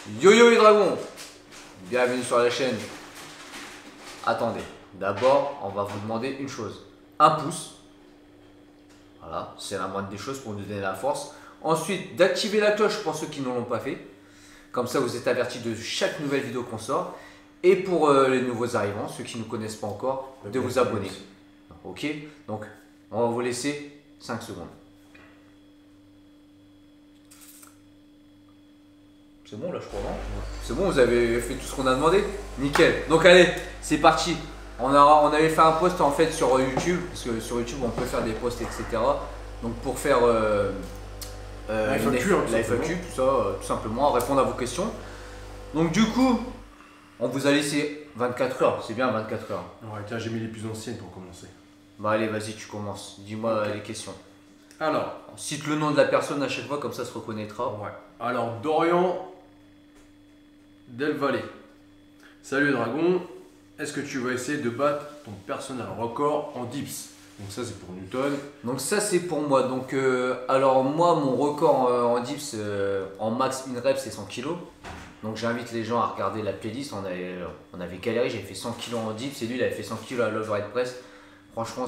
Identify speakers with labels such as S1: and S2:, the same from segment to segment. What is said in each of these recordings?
S1: Yo yo les dragons, bienvenue sur la chaîne. Attendez, d'abord on va vous demander une chose, un pouce. Voilà, c'est la moindre des choses pour nous donner la force. Ensuite, d'activer la cloche pour ceux qui ne l'ont pas fait. Comme ça, vous êtes avertis de chaque nouvelle vidéo qu'on sort. Et pour les nouveaux arrivants, ceux qui ne nous connaissent pas encore, de vous abonner. Ok, donc on va vous laisser 5 secondes. C'est bon là je crois, non? C'est bon, vous avez fait tout ce qu'on a demandé? Nickel. Donc allez, c'est parti. On avait fait un post en fait sur YouTube, parce que sur YouTube on peut faire des posts, etc. Donc pour faire
S2: la FAQ,
S1: tout ça, tout simplement, répondre à vos questions. Donc du coup, on vous a laissé 24 heures, c'est bien 24 heures.
S2: Ouais, tiens, j'ai mis les plus anciennes pour commencer.
S1: Bah allez, vas-y, tu commences. Dis-moi les questions.
S2: Alors,
S1: cite le nom de la personne à chaque fois, comme ça se reconnaîtra.
S2: ouais. Alors, Dorian Del Valle. Salut Dragon, est-ce que tu vas essayer de battre ton personnel record en dips? Donc ça c'est pour Newton.
S1: Donc ça c'est pour moi. Donc alors moi mon record en dips en max une rep c'est 100 kg. Donc j'invite les gens à regarder la playlist. On avait galéré, j'avais fait 100 kg en dips et lui il avait fait 100 kg à l'overhead press. Franchement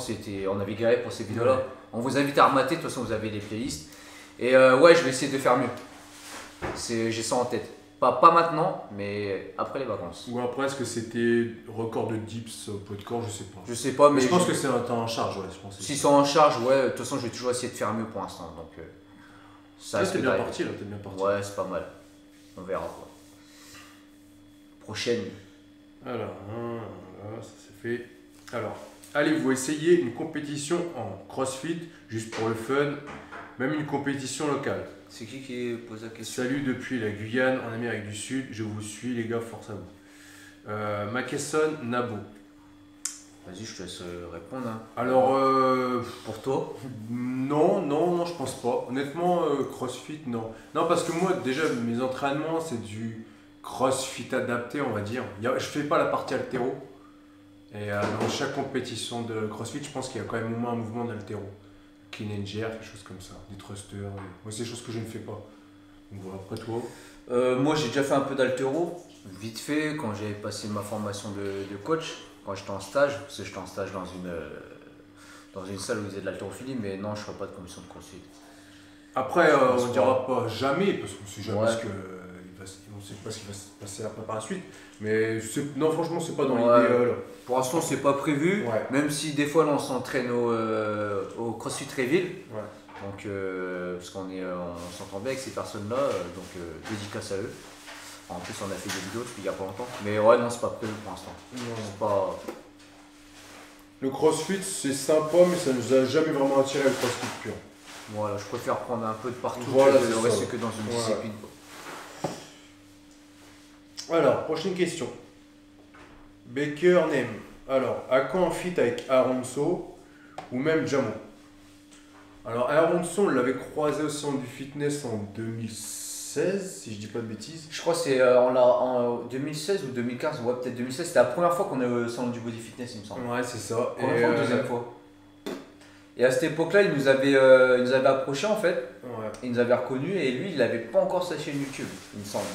S1: on avait galéré pour ces vidéos là. Ouais. On vous invite à remater, de toute façon vous avez les playlists. Et ouais je vais essayer de faire mieux. J'ai ça en tête. Pas maintenant, mais après les vacances.
S2: Ou après, est-ce que c'était record de dips au poids de corps? Je sais pas.
S1: Je sais pas, mais
S2: je pense que c'est en charge, ouais.
S1: S'ils sont en charge, ouais, de toute façon, je vais toujours essayer de faire mieux pour l'instant. Donc,
S2: ça t'es bien parti là, t'es bien parti.
S1: Ouais, c'est pas mal. On verra quoi. Prochaine.
S2: Alors, voilà, ça c'est fait. Alors, allez-vous essayer une compétition en CrossFit, juste pour le fun, même une compétition locale?
S1: C'est qui pose la question?
S2: Salut depuis la Guyane, en Amérique du Sud. Je vous suis, les gars, force à vous. Macesson Nabo.
S1: Vas-y, je te laisse répondre. Hein.
S2: Alors,
S1: pour toi?
S2: Non, je pense pas. Honnêtement, CrossFit, non. Non, parce que moi, déjà, mes entraînements, c'est du CrossFit adapté, on va dire. Je fais pas la partie haltéro. Et dans chaque compétition de CrossFit, je pense qu'il y a quand même au moins un mouvement d'haltéro. Clean and jerk, quelque chose comme ça, des thrusters. Moi, c'est des choses que je ne fais pas. Donc voilà, après toi.
S1: Moi, j'ai déjà fait un peu d'haltéro, vite fait, quand j'avais passé ma formation de coach, quand j'étais en stage, parce que j'étais en stage dans une salle où ils faisaient de l'haltérophilie, mais non, je ne ferai pas de commission de CrossFit.
S2: Après, on ne dira pas jamais, parce qu'on ne sait jamais on sait pas ce qui va se passer après par la suite. Mais non, franchement, c'est pas dans l'idéal.
S1: Pour l'instant, c'est pas prévu.
S2: Ouais.
S1: Même si des fois, là, on s'entraîne au CrossFit Réville.
S2: Ouais.
S1: Donc, parce qu'on s'entend bien avec ces personnes-là. Donc, dédicace à eux. En plus, on a fait des vidéos depuis il n'y a pas longtemps. Mais ouais, non, c'est pas prévu pour l'instant. C'est pas...
S2: Le CrossFit, c'est sympa, mais ça nous a jamais vraiment attiré le CrossFit pur.
S1: Voilà, je préfère prendre un peu de partout
S2: voilà,
S1: que rester que dans une discipline.
S2: Alors, prochaine question. Baker Name. Alors, à quand un feat avec Aronso ou même Jamo? Alors, Aronso, on l'avait croisé au centre du fitness en 2016, si je dis pas de bêtises.
S1: Je crois que c'est en 2016 ou 2015, ouais, peut-être 2016. C'était la première fois qu'on est au centre du body fitness, il me semble.
S2: Ouais, c'est ça.
S1: Première fois ou deuxième fois? Et à cette époque-là, il nous avait approché en fait.
S2: Ouais.
S1: Il nous avait reconnus et lui, il n'avait pas encore sa chaîne YouTube, il me semble.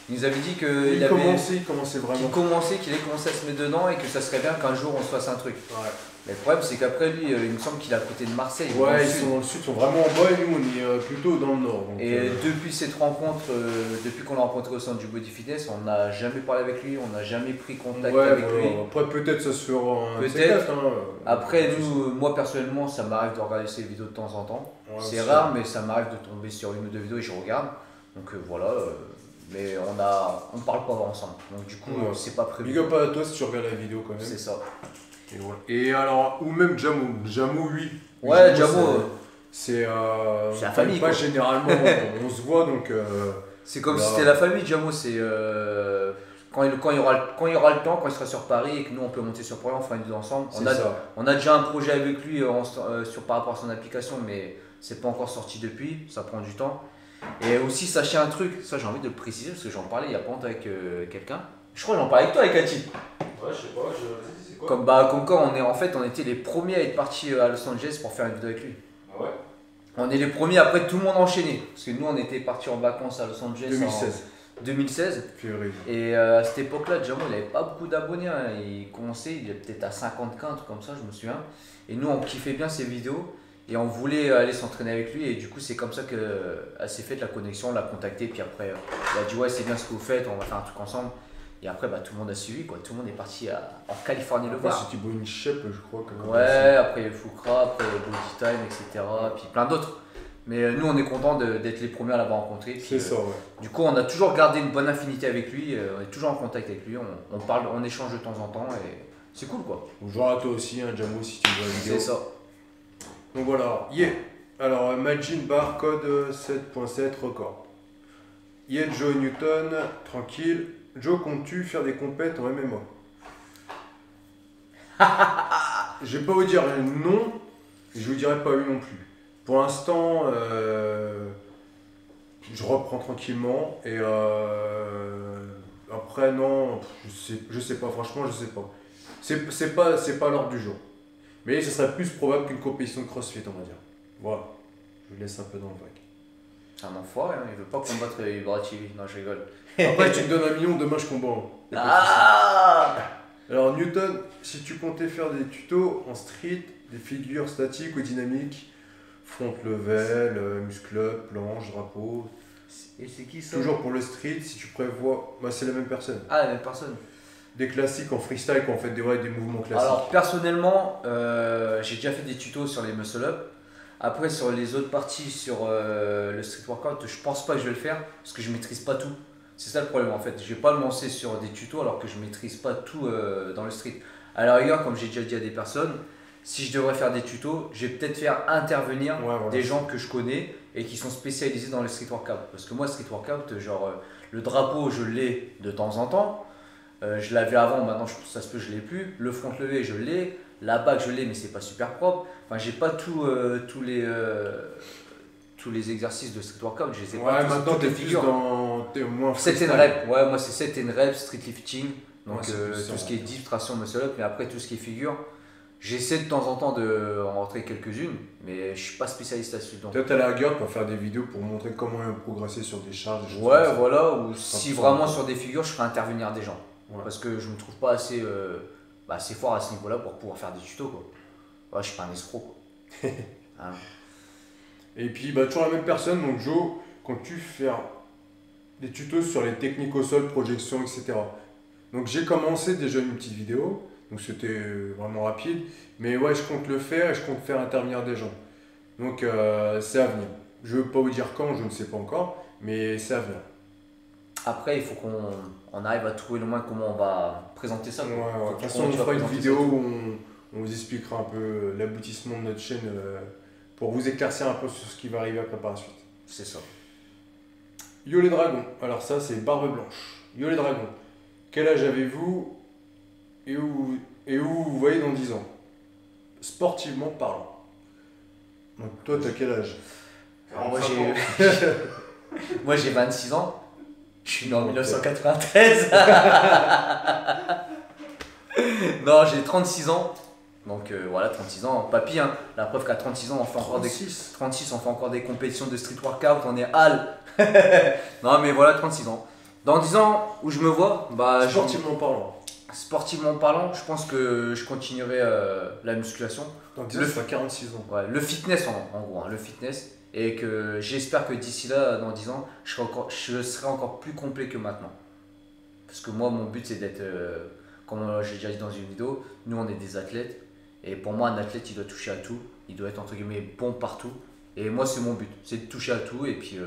S1: Il nous avait dit qu'il
S2: commençait vraiment.
S1: Qu'il allait commencer à se mettre dedans et que ça serait bien qu'un jour on se fasse un truc.
S2: Ouais.
S1: Mais le problème, c'est qu'après lui, il me semble qu'il est à côté de Marseille.
S2: Ouais, ils sont dans le sud, ils sont vraiment en bas et nous, on est plutôt dans le nord. Donc,
S1: et depuis cette rencontre, depuis qu'on l'a rencontré au centre du body fitness, on n'a jamais parlé avec lui, on n'a jamais pris contact avec lui.
S2: Après, peut-être ça se fera un
S1: peut-être. Après, moi personnellement, ça m'arrive de regarder ses vidéos de temps en temps. Ouais, c'est rare, mais ça m'arrive de tomber sur une ou deux vidéos et je regarde. Donc voilà. Mais on parle pas ensemble. Donc du coup, c'est pas prévu.
S2: Big up à toi si tu regardes la vidéo quand même.
S1: C'est ça.
S2: Et, voilà. Et alors, ou même Jamo. Jamo, oui.
S1: Ouais, Jamo.
S2: C'est
S1: la famille.
S2: Pas généralement, on se voit donc.
S1: C'est comme si c'était la famille, Jamo. C'est quand il y aura le temps, quand il sera sur Paris et que nous on peut monter sur Paris, on fera une vidéo ensemble. On a déjà un projet avec lui par rapport à son application, mais c'est pas encore sorti depuis. Ça prend du temps. Et aussi, sachez un truc, ça j'ai envie de le préciser parce que j'en parlais il y a pas longtemps avec quelqu'un. Je crois que j'en parlais avec toi, avec Cathy.
S2: Ouais, je sais pas, c'est quoi?
S1: Comme quoi, on était les premiers à être partis à Los Angeles pour faire une vidéo avec lui.
S2: Ah ouais?
S1: On est les premiers, après tout le monde a enchaîné. Parce que nous, on était partis en vacances à Los Angeles
S2: 2016.
S1: 2016.
S2: Février.
S1: Et à cette époque-là, Jamo, il n'avait pas beaucoup d'abonnés. Hein. Il commençait, il est peut-être à 50K, un truc comme ça, je me souviens. Et nous, on kiffait bien ses vidéos. Et on voulait aller s'entraîner avec lui. Et du coup, c'est comme ça qu'elle s'est faite la connexion. On l'a contacté. Puis après, il a dit ouais, c'est bien ce que vous faites. On va faire un truc ensemble. Et après, tout le monde a suivi. Quoi. Tout le monde est parti en Californie le voir.
S2: C'était Boeing Shep, je crois.
S1: Ouais, après il y a Fukra, après Body Time, etc. Puis plein d'autres. Mais nous, on est content d'être les premiers à l'avoir rencontré.
S2: C'est ça, ouais.
S1: Du coup, on a toujours gardé une bonne affinité avec lui. On est toujours en contact avec lui. On parle, on échange de temps en temps. Et c'est cool, quoi.
S2: Bonjour à toi aussi, hein, Jamo, si tu vois la vidéo.
S1: C'est ça.
S2: Donc voilà, yeah. Alors, Majin Bar, code 7.7, record. Yeah, Joe Newton, tranquille. Joe, comptes-tu faire des compètes en MMA? Je vais pas vous dire non, et je vous dirai pas oui non plus. Pour l'instant, je reprends tranquillement et après non, je sais pas, franchement je sais pas. C'est pas l'ordre du jour. Mais ce serait plus probable qu'une compétition de CrossFit, on va dire. Voilà, je laisse un peu dans le vague.
S1: C'est un enfoiré, hein. Il veut pas combattre Ibrahimovic. Non, je rigole.
S2: Après tu me donnes 1 million, demain je combat.
S1: Ah!
S2: Alors Newton, si tu comptais faire des tutos en street, des figures statiques ou dynamiques, front level, muscle up, planche, drapeau.
S1: Et c'est qui ça?
S2: Toujours pour le street, si tu prévois, bah, c'est la même personne.
S1: Ah, la même personne.
S2: Des classiques en freestyle, quand on fait des mouvements classiques.
S1: Alors personnellement, j'ai déjà fait des tutos sur les muscle up. Après sur les autres parties, sur le street workout, je pense pas que je vais le faire parce que je maîtrise pas tout. C'est ça le problème en fait. Je vais pas me lancer sur des tutos alors que je maîtrise pas tout dans le street. À la rigueur, comme j'ai déjà dit à des personnes, si je devrais faire des tutos, je vais peut-être faire intervenir
S2: voilà.
S1: des gens que je connais et qui sont spécialisés dans le street workout. Parce que moi, street workout, genre le drapeau, je l'ai de temps en temps. Je l'avais avant, maintenant ça se peut je l'ai plus. Le front levé, je l'ai. La bague, je l'ai, mais c'est pas super propre. Enfin, j'ai pas tous les exercices de street workout. Je les ai pas tous,
S2: maintenant t'es
S1: figures.
S2: T'es au moins
S1: 7 and rep. Ouais, moi c'est 7 and rep, street lifting. Donc tout ce qui est dips, traction, muscle up. Mais après tout ce qui est figure, j'essaie de temps en temps de en rentrer quelques-unes, mais je suis pas spécialiste là-dessus.
S2: Peut-être à la rigueur pour faire des vidéos pour montrer comment progresser sur des charges.
S1: Ouais, voilà. Ou si vraiment sur des figures, je ferai intervenir des gens. Ouais. Parce que je me trouve pas assez, assez fort à ce niveau-là pour pouvoir faire des tutos, quoi. Ouais, je suis pas un escroc, quoi. Hein.
S2: Et puis toujours la même personne, donc Joe, quand tu fais des tutos sur les techniques au sol, projection, etc. Donc j'ai commencé déjà une petite vidéo, donc c'était vraiment rapide, mais ouais, je compte le faire et je compte faire intervenir des gens. Donc c'est à venir. Je ne veux pas vous dire quand, je ne sais pas encore, mais c'est à venir.
S1: Après, il faut qu'on arrive à trouver le moins comment on va présenter ça.
S2: Ouais. De toute façon, on fera une vidéo où on vous expliquera un peu l'aboutissement de notre chaîne pour vous éclaircir un peu sur ce qui va arriver après par la suite.
S1: C'est ça.
S2: Yo les dragons, alors ça c'est Barbe Blanche. Yo les dragons, quel âge avez-vous et où vous voyez dans 10 ans? Sportivement parlant. Donc toi t'as quel âge?
S1: Moi j'ai 26 ans. Je suis né en 1993. Non, j'ai 36 ans. Donc voilà, 36 ans, papy, hein. La preuve qu'à 36 ans, on fait encore 36, on fait encore des compétitions de street workout, on est hal. Non mais voilà, 36 ans. Dans 10 ans, où je me vois, Sportivement parlant, je pense que je continuerai la musculation.
S2: Dans 10 ans, tu as 46 ans.
S1: Ouais, le fitness en gros, hein, le fitness. Et que j'espère que d'ici là, dans 10 ans, je serai encore plus complet que maintenant. Parce que moi, mon but, c'est d'être, comme j'ai déjà dit dans une vidéo, nous, on est des athlètes. Et pour moi, un athlète, il doit toucher à tout. Il doit être, entre guillemets, bon partout. Et moi, c'est mon but. C'est de toucher à tout. Et puis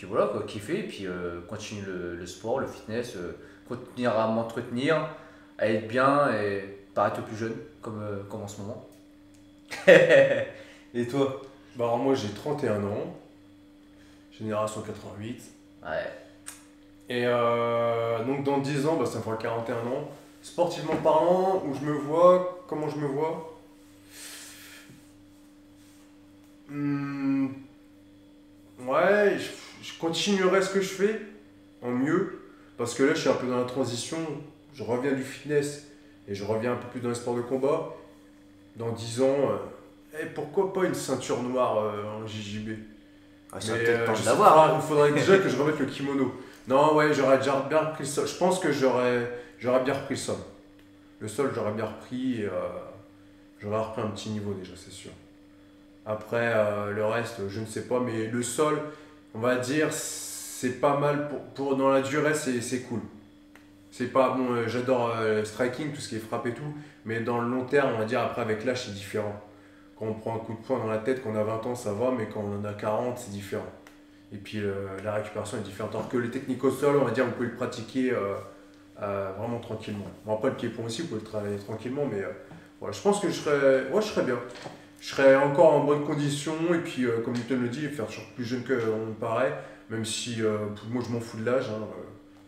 S1: voilà, quoi, kiffer. Et puis continuer le sport, le fitness. Continuer à m'entretenir, à être bien et paraître plus jeune, comme en ce moment. Et toi?
S2: Alors moi j'ai 31 ans, génération 88.
S1: Ouais.
S2: Et donc dans 10 ans, ça me fera 41 ans. Sportivement parlant, où je me vois, comment je me vois? Ouais, je continuerai ce que je fais en mieux. Parce que là je suis un peu dans la transition, je reviens du fitness et je reviens un peu plus dans les sports de combat. Dans 10 ans... pourquoi pas une ceinture noire en JJB?
S1: C'est peut-être temps d'avoir.
S2: Il faudrait déjà que je remette le kimono. Non, ouais, j'aurais déjà bien repris le sol. Je pense que j'aurais bien repris le sol. Le sol, j'aurais bien repris et j'aurais repris un petit niveau déjà, c'est sûr. Après, le reste, je ne sais pas, mais le sol, on va dire, c'est pas mal dans la durée, c'est cool. C'est pas bon, j'adore le striking, tout ce qui est frappe et tout, mais dans le long terme, on va dire, après avec l'âge, c'est différent. Quand on prend un coup de poing dans la tête, quand on a 20 ans, ça va, mais quand on en a 40, c'est différent. Et puis la récupération est différente. Alors que les techniques au sol, on va dire, vous pouvez le pratiquer vraiment tranquillement. Bon, après, le pied-point aussi, vous pouvez le travailler tranquillement, mais voilà, je pense que je serais bien. Je serais encore en bonne condition, et puis comme Newton le dit, faire toujours plus jeune qu'on ne paraît, même si moi je m'en fous de l'âge. Hein, moi,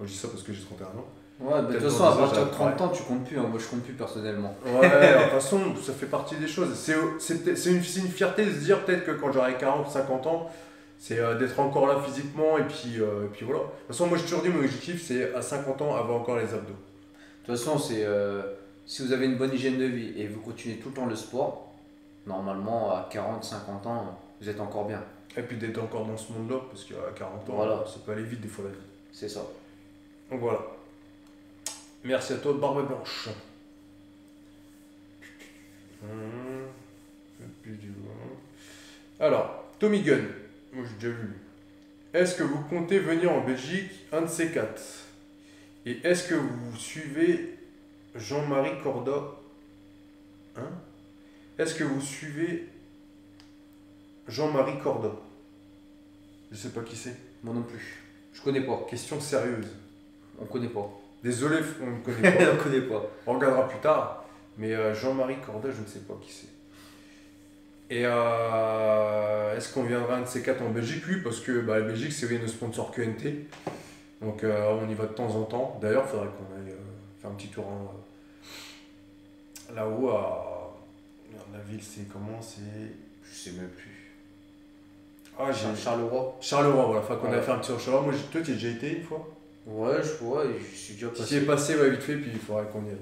S2: je dis ça parce que j'ai 31 ans.
S1: Ouais, bah, de toute
S2: Peut-être
S1: façon,
S2: dans
S1: à
S2: 10 ans,
S1: partir de
S2: j'arrêterai.
S1: 30 ans, tu comptes plus, hein. Moi, je compte plus personnellement.
S2: Ouais, de toute façon, ça fait partie des choses. C'est une fierté de se dire peut-être que quand j'aurai 40 ou 50 ans, c'est d'être encore là physiquement et puis voilà. De toute façon, moi j'ai toujours dit mon objectif c'est à 50 ans avoir encore les abdos.
S1: De toute façon, si vous avez une bonne hygiène de vie et vous continuez tout le temps le sport, normalement, à 40, 50 ans, vous êtes encore bien.
S2: Et puis d'être encore dans ce monde-là, parce qu'à 40 ans,
S1: Voilà,
S2: ça peut aller vite des fois la vie.
S1: c'est ça.
S2: Donc voilà. Merci à toi, Barbe Blanche. Plus du loin. Alors, Tommy Gunn, moi j'ai déjà vu. Est-ce que vous comptez venir en Belgique, un de ces quatre? Et est-ce que vous suivez Jean-Marie Corda? Hein? Est-ce que vous suivez Jean-Marie Corda? Je sais pas qui c'est.
S1: Moi non plus. Je connais pas.
S2: Question sérieuse.
S1: On connaît pas.
S2: Désolé, on ne connaît pas.
S1: On connaît pas.
S2: On regardera plus tard. Mais Jean-Marie Corda, je ne sais pas qui c'est. Et est-ce qu'on viendra un de ces quatre en Belgique? Oui, parce que la Belgique, c'est nos sponsors QNT. Donc on y va de temps en temps. D'ailleurs, il faudrait qu'on aille faire un petit tour là-haut à. Merde, la ville, c'est comment? C'est.
S1: Je sais même plus.
S2: Ah, j'ai.
S1: Charleroi.
S2: Charleroi, voilà. Faut qu'on
S1: Ouais.
S2: aille faire un petit tour à Charleroi. Moi, toi, tu y as déjà été une fois?
S1: Ouais, je vois, je suis déjà
S2: Si tu y es
S1: passé.
S2: passé, ouais, vite fait, puis il faudrait qu'on y aille.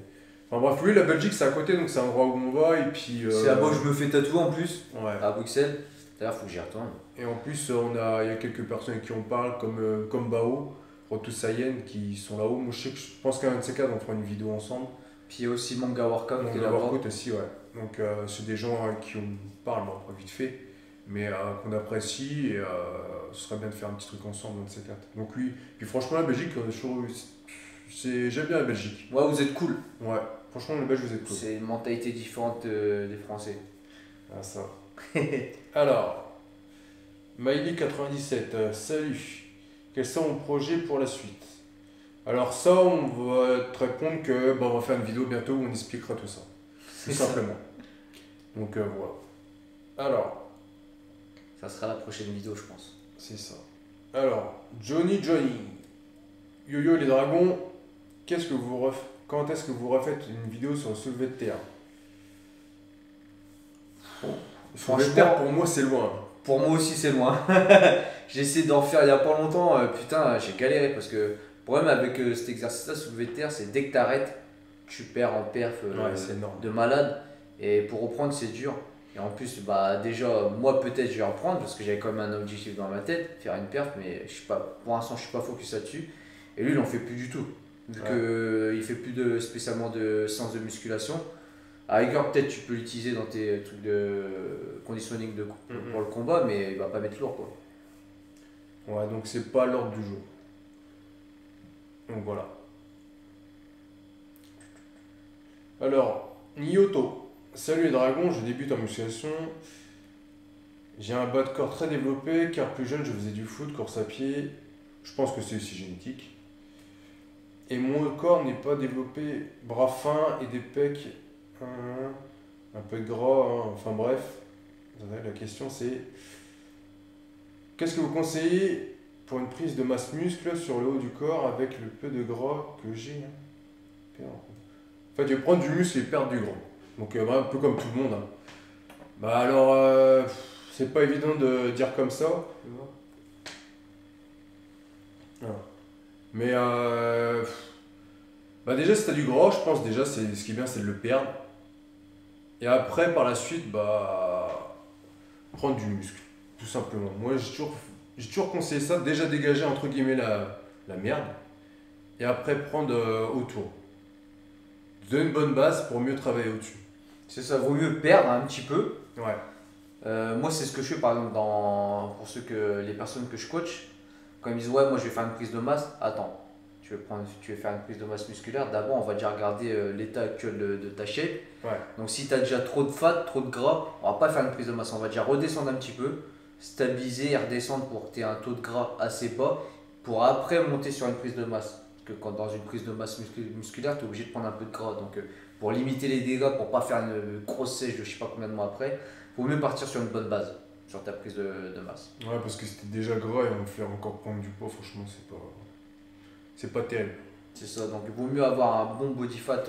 S2: Enfin bref, oui, la Belgique, c'est à côté, donc c'est un endroit où on va. Et puis.
S1: C'est là-bas où je me fais tatouer en plus,
S2: Ouais.
S1: à Bruxelles. D'ailleurs, faut que j'y retourne.
S2: Et en plus, il y a quelques personnes avec qui on parle, comme Bao, Rotou Sayen, qui sont là-haut. Moi, je pense qu'un de ces quatre, on fera une vidéo ensemble.
S1: Puis il y a aussi Manga Workout
S2: Donc,
S1: qui est
S2: on va
S1: là-bas.
S2: voir Côte aussi, ouais. Donc, c'est des gens avec qui on parle, bon, après, vite fait, mais qu'on apprécie, et ce serait bien de faire un petit truc ensemble, un de ces quatre. Donc, oui, puis franchement, la Belgique, j'aime bien la Belgique.
S1: Ouais, vous êtes cool.
S2: Ouais, franchement, les Belges, vous êtes cool.
S1: C'est une mentalité différente des Français.
S2: Ah, ça. Alors, Miley97, salut. Quels sont vos projets pour la suite? Alors ça, on va te répondre que on va faire une vidéo bientôt où on expliquera tout ça. Tout
S1: ça.
S2: simplement. Donc voilà. Alors,
S1: Ça sera la prochaine vidéo, je pense.
S2: c'est ça. Alors, Johnny. Yo-Yo les dragons, quand est-ce que vous refaites une vidéo sur le soulevé de terre? Le soulevé de terre,
S1: Franchement,
S2: pour moi, c'est loin.
S1: pour moi aussi, c'est loin. J'ai essayé d'en faire il y a pas longtemps. Putain, j'ai galéré parce que le problème avec cet exercice-là, soulevé de terre, c'est dès que t'arrêtes, tu perds en perf
S2: Ouais, c'est énorme.
S1: de malade. Et pour reprendre, c'est dur. Et en plus, déjà, moi peut-être je vais reprendre parce que j'avais quand même un objectif dans ma tête, faire une perf, mais je suis pas, pour l'instant, je suis pas focus là-dessus. Et lui, il en fait plus du tout. Vu
S2: Ouais.
S1: qu'il fait plus spécialement de séances de musculation. À la rigueur, peut-être tu peux l'utiliser dans tes trucs de conditioning
S2: Mhm.
S1: pour le combat, mais il va pas mettre lourd quoi.
S2: Ouais, donc c'est pas l'ordre du jour. Donc voilà. Alors, Nyoto. Salut les dragons, je débute en musculation. J'ai un bas de corps très développé car plus jeune je faisais du foot, course à pied. Je pense que c'est aussi génétique. Et mon corps n'est pas développé, bras fins et des pecs un peu gras. Enfin bref, la question c'est qu'est-ce que vous conseillez pour une prise de masse muscle sur le haut du corps avec le peu de gras que j'ai? En fait, je vais prendre du muscle et perdre du gras. Donc, un peu comme tout le monde. Hein. Bah alors, c'est pas évident de dire comme ça. Voilà. Mais, déjà, si t'as du gras, je pense déjà, ce qui est bien, c'est de le perdre. Et après, par la suite, prendre du muscle. Tout simplement. Moi, j'ai toujours conseillé ça. Déjà dégager, entre guillemets, la merde, et après prendre autour. Donner une bonne base pour mieux travailler au-dessus.
S1: C'est ça, vaut mieux perdre un petit peu.
S2: Ouais.
S1: Moi, c'est ce que je fais par exemple pour les personnes que je coach. Quand ils me disent ouais, moi je vais faire une prise de masse, attends, tu veux faire une prise de masse musculaire, d'abord on va déjà regarder l'état actuel de ta shape.
S2: Ouais.
S1: Donc si tu as déjà trop de fat, trop de gras, on va pas faire une prise de masse, on va déjà redescendre un petit peu, stabiliser et redescendre pour que tu aies un taux de gras assez bas, pour après monter sur une prise de masse. Parce que quand dans une prise de masse musculaire, tu es obligé de prendre un peu de gras. Donc pour limiter les dégâts, pour pas faire une grosse sèche de je sais pas combien de mois après, il vaut mieux partir sur une bonne base, sur ta prise de masse.
S2: Ouais, parce que c'était déjà gras et on me fait encore prendre du poids, franchement, c'est pas terrible.
S1: C'est ça, donc il vaut mieux avoir un bon body fat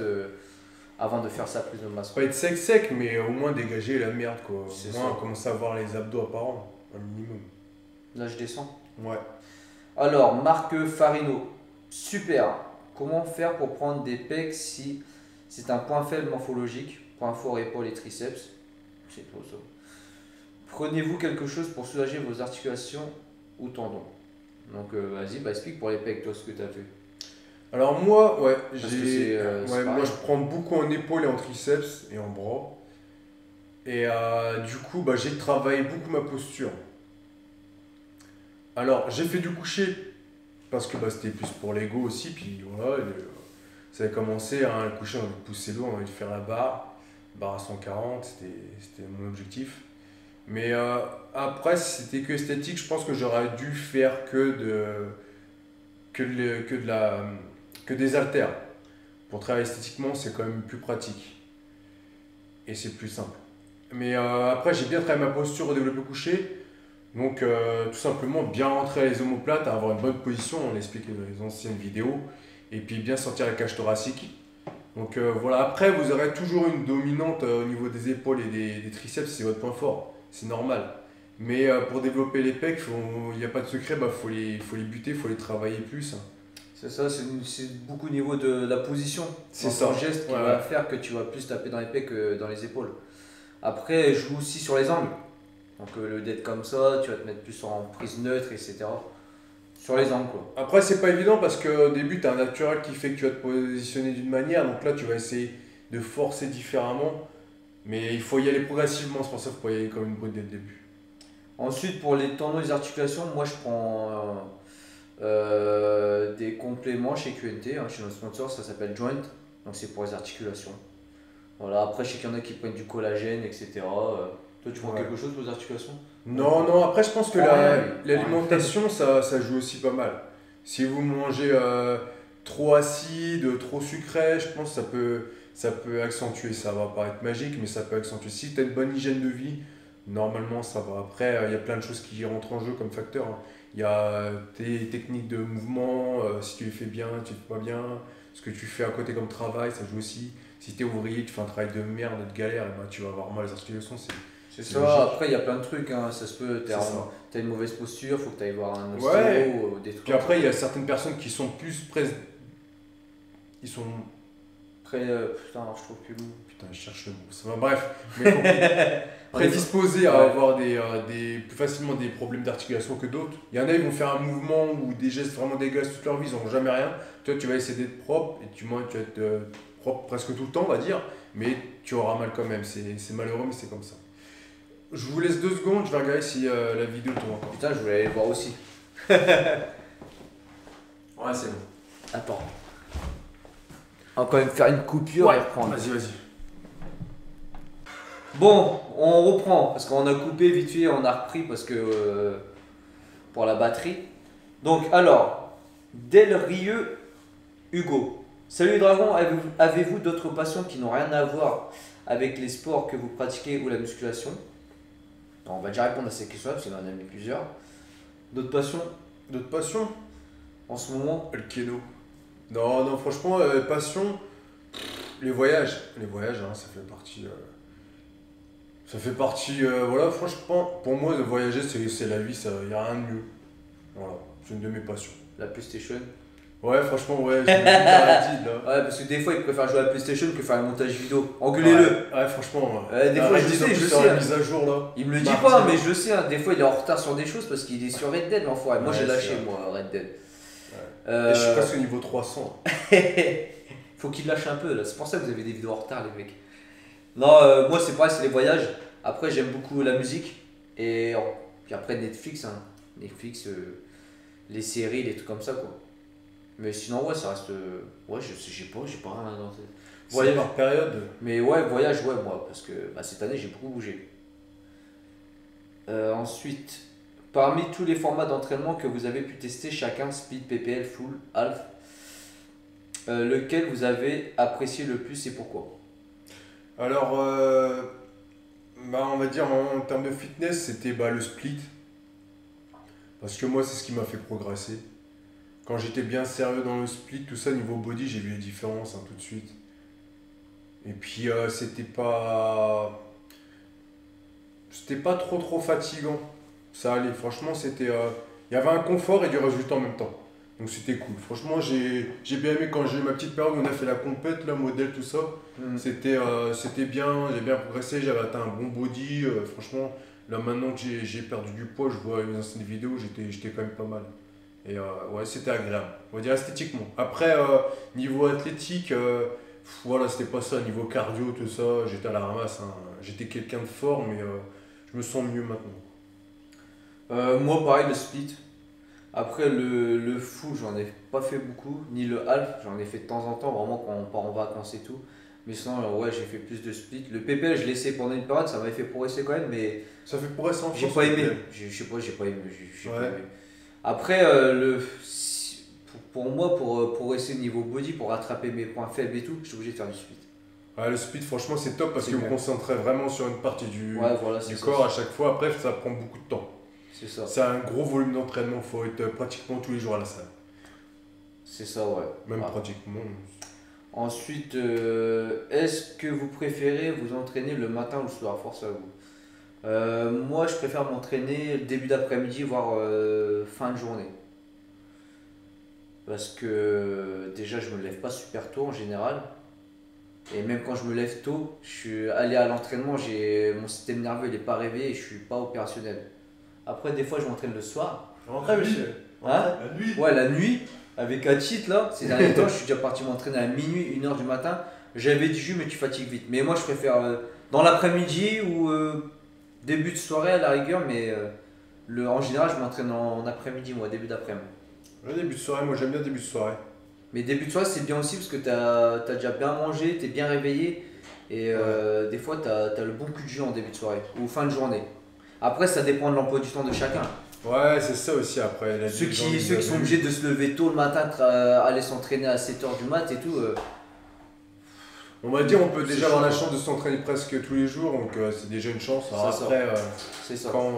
S1: avant de faire sa prise de masse.
S2: Pas être sec, mais au moins dégager la merde, quoi.
S1: C'est
S2: Au moins
S1: ça.
S2: commencer à voir les abdos apparents, un minimum.
S1: Là je descends.
S2: Ouais.
S1: Alors, Marc Farino, super. Comment faire pour prendre des pecs si c'est un point faible morphologique, point fort épaule et triceps? C'est tout ça. Prenez-vous quelque chose pour soulager vos articulations ou tendons? Donc vas-y, explique pour les pecs, toi, ce que tu as fait.
S2: Alors moi, ouais,
S1: Parce que c'est
S2: moi
S1: pareil.
S2: je prends beaucoup en épaules et en triceps et en bras. Et du coup, j'ai travaillé beaucoup ma posture. Alors, j'ai fait du coucher parce que c'était plus pour l'ego aussi. Puis voilà, ça a commencé, hein, le coucher, on avait poussé lourd, on avait de faire la barre à 140, c'était mon objectif. Mais après, si c'était que esthétique, je pense que j'aurais dû faire que des haltères. Pour travailler esthétiquement, c'est quand même plus pratique. Et c'est plus simple. Mais après, j'ai bien travaillé ma posture au développé couché. Donc, tout simplement, bien rentrer les omoplates, avoir une bonne position, on l'explique dans les anciennes vidéos. Et puis, bien sortir la cage thoracique. Donc, voilà. Après, vous aurez toujours une dominante au niveau des épaules et des triceps, c'est votre point fort. C'est normal. Mais pour développer les pecs, il n'y a pas de secret, faut les buter, il faut les travailler plus.
S1: C'est ça, c'est beaucoup au niveau de la position.
S2: C'est
S1: dans
S2: ça.
S1: ton geste qui
S2: Ouais,
S1: va
S2: ouais.
S1: faire que tu vas plus taper dans les pecs que dans les épaules. Après, joue aussi sur les angles. Donc le d'être comme ça, tu vas te mettre plus en prise neutre, etc. Sur les angles, quoi.
S2: Après, c'est pas évident parce qu'au début, tu as un naturel qui fait que tu vas te positionner d'une manière. Donc là, tu vas essayer de forcer différemment. Mais il faut y aller progressivement. C'est pour ça qu'il faut y aller comme une brute dès le début.
S1: Ensuite, pour les tendons et les articulations, moi je prends des compléments chez QNT, hein, chez notre sponsor, ça s'appelle Joint. Donc c'est pour les articulations. Voilà, après, je sais qu'il y en a qui prennent du collagène, etc. Toi, tu prends
S2: Ouais.
S1: quelque chose pour les articulations?
S2: Non, après, je pense que
S1: Ouais,
S2: l'alimentation, ça joue aussi pas mal. Si vous mangez trop acide, trop sucré, je pense que ça peut accentuer. Ça va paraître magique, mais ça peut accentuer. Si tu as une bonne hygiène de vie, normalement, ça va. Après, il y a plein de choses qui rentrent en jeu comme facteur, hein. Il y a tes techniques de mouvement, si tu les fais bien, tu les fais pas bien, ce que tu fais à côté comme travail, ça joue aussi. Si tu es ouvrier, tu fais un travail de merde, de galère, tu vas avoir mal aux articulations.
S1: C'est
S2: C'est
S1: ça,
S2: logique.
S1: après il y a plein de trucs, hein. Ça se peut,
S2: C'est ça.
S1: t'as une mauvaise posture, faut que tu ailles voir un ostéo,
S2: Ouais.
S1: des trucs.
S2: Puis après, il y a certaines personnes qui sont plus Ils sont.
S1: Après, putain, alors je trouve plus le mot.
S2: Putain, je cherche le mot. Ça va, bref. Mais compris. Prédisposés à
S1: Ouais.
S2: avoir plus facilement des problèmes d'articulation que d'autres. Il y en a, ils vont faire un mouvement ou des gestes vraiment dégueulasses toute leur vie, ils n'ont jamais rien. Toi, tu vas essayer d'être propre et tu vas être propre presque tout le temps, on va dire. Mais tu auras mal quand même. C'est malheureux, mais c'est comme ça. Je vous laisse 2 secondes, je vais regarder si la vidéo tourne encore.
S1: Putain, je voulais aller le voir aussi.
S2: Ouais, c'est bon.
S1: Attends. On va quand même faire une coupure et reprendre.
S2: Vas-y.
S1: Bon, on reprend parce qu'on a coupé vite fait, on a repris parce que pour la batterie. Donc alors, Del Rieux Hugo. Salut les dragons, avez-vous d'autres passions qui n'ont rien à voir avec les sports que vous pratiquez ou la musculation? On va déjà répondre à ces questions parce qu'il y en a mis plusieurs. D'autres passions
S2: D'autres passions?
S1: en ce moment?
S2: Le kendo. Non, franchement, passion, les voyages. Les voyages, hein, ça fait partie. Voilà, franchement, pour moi, de voyager, c'est la vie, il n'y a rien de mieux. Voilà, c'est une de mes passions.
S1: La PlayStation?
S2: Ouais, franchement, ouais, j'ai une paradis là.
S1: Ouais, parce que des fois ils préfèrent jouer à la PlayStation que faire un montage vidéo. Engueulez-le!
S2: Ouais, franchement.
S1: Des fois, je sais,
S2: sur la mise à jour là.
S1: Il me le dit
S2: Mardi.
S1: pas, mais je sais, hein, des fois il est en retard sur des choses parce qu'il est sur Red Dead, l'enfoiré. Moi
S2: Ouais,
S1: j'ai
S2: c'est
S1: lâché,
S2: vrai.
S1: moi, Red Dead.
S2: Et je suis presque au niveau 300.
S1: Faut qu'il lâche un peu là, c'est pour ça que vous avez des vidéos en retard les mecs. Non, moi c'est pareil, c'est les voyages. Après j'aime beaucoup la musique. Et puis après Netflix, hein. Netflix, les séries, les trucs comme ça quoi. Mais sinon ouais ça reste... ouais je sais, j'ai pas rien dans tête.
S2: C'est
S1: Voyage.
S2: par période.
S1: Mais ouais, voyage, ouais moi, parce que cette année j'ai beaucoup bougé. Ensuite, parmi tous les formats d'entraînement que vous avez pu tester, chacun, speed, PPL, full, half, lequel vous avez apprécié le plus et pourquoi?
S2: Alors, on va dire en termes de fitness, c'était le split. Parce que moi, c'est ce qui m'a fait progresser. Quand j'étais bien sérieux dans le split, tout ça, niveau body, j'ai vu les différences tout de suite. Et puis, c'était pas trop fatigant. Ça allait. Franchement, il y avait un confort et du résultat en même temps. Donc, c'était cool. Franchement, j'ai bien aimé quand j'ai eu ma petite période où on a fait la compète, le modèle, tout ça. C'était bien. J'ai bien progressé. J'avais atteint un bon body. Franchement, là, maintenant que j'ai perdu du poids, je vois les anciennes vidéos, j'étais quand même pas mal. Et ouais, c'était agréable. On va dire esthétiquement. Après, niveau athlétique, voilà, c'était pas ça. Niveau cardio, tout ça, j'étais à la ramasse. Hein. J'étais quelqu'un de fort, mais je me sens mieux maintenant.
S1: Moi pareil, le split. Après le full, j'en ai pas fait beaucoup, ni le half, j'en ai fait de temps en temps, vraiment quand on part en vacances et tout. Mais sinon, ouais, j'ai fait plus de split. Le PPL, je l'ai essayé pendant une période, ça m'avait fait progresser quand même, mais
S2: Ça fait progresser en
S1: j'ai
S2: France,
S1: pas
S2: le
S1: aimé.
S2: PPL.
S1: Je sais pas, j'ai pas aimé. J'ai pas
S2: Ouais.
S1: aimé. Après, pour moi, pour progresser au niveau body, pour rattraper mes points faibles et tout, je suis obligé de faire du split.
S2: Ouais, le speed, franchement, c'est top parce
S1: C'est
S2: que vous
S1: mieux.
S2: vous concentrez vraiment sur une partie du
S1: Ouais, voilà, c'est ça.
S2: corps à chaque fois. Après, ça prend beaucoup de temps.
S1: C'est ça.
S2: C'est un gros volume d'entraînement. Il faut être pratiquement tous les jours à la salle.
S1: C'est ça, ouais.
S2: Même
S1: Ah.
S2: pratiquement.
S1: Ensuite, est-ce que vous préférez vous entraîner le matin ou le soir? Force à vous. Moi, je préfère m'entraîner début d'après-midi, voire fin de journée. Parce que déjà, je me lève pas super tôt en général. Et même quand je me lève tôt, je suis allé à l'entraînement, mon système nerveux il est pas réveillé et je suis pas opérationnel. Après, des fois, je m'entraîne le soir.
S2: Rentrez, monsieur.
S1: Hein?
S2: La nuit.
S1: Ouais, la nuit, avec un cheat là, ces derniers temps, je suis déjà parti m'entraîner à minuit, 1h du matin. J'avais du jus, mais tu fatigues vite. Mais moi, je préfère dans l'après-midi ou début de soirée à la rigueur, mais en général, je m'entraîne en après-midi, moi, début d'après-midi.
S2: Le début de soirée, moi j'aime bien début de soirée.
S1: Mais début de soirée, c'est bien aussi parce que t'as déjà bien mangé, t'es bien réveillé. Et des fois, t'as le bon cul de jus en début de soirée ou fin de journée. Après, ça dépend de l'emploi du temps de chacun.
S2: Ouais, c'est ça aussi après.
S1: Ceux qui sont obligés de se lever tôt le matin, aller s'entraîner à 7h du mat et tout.
S2: On va dire, on peut
S1: C'est
S2: déjà avoir la
S1: chaud.
S2: chance de s'entraîner presque tous les jours, donc c'est déjà une chance. Alors
S1: C'est ça.
S2: après,
S1: C'est ça.
S2: quand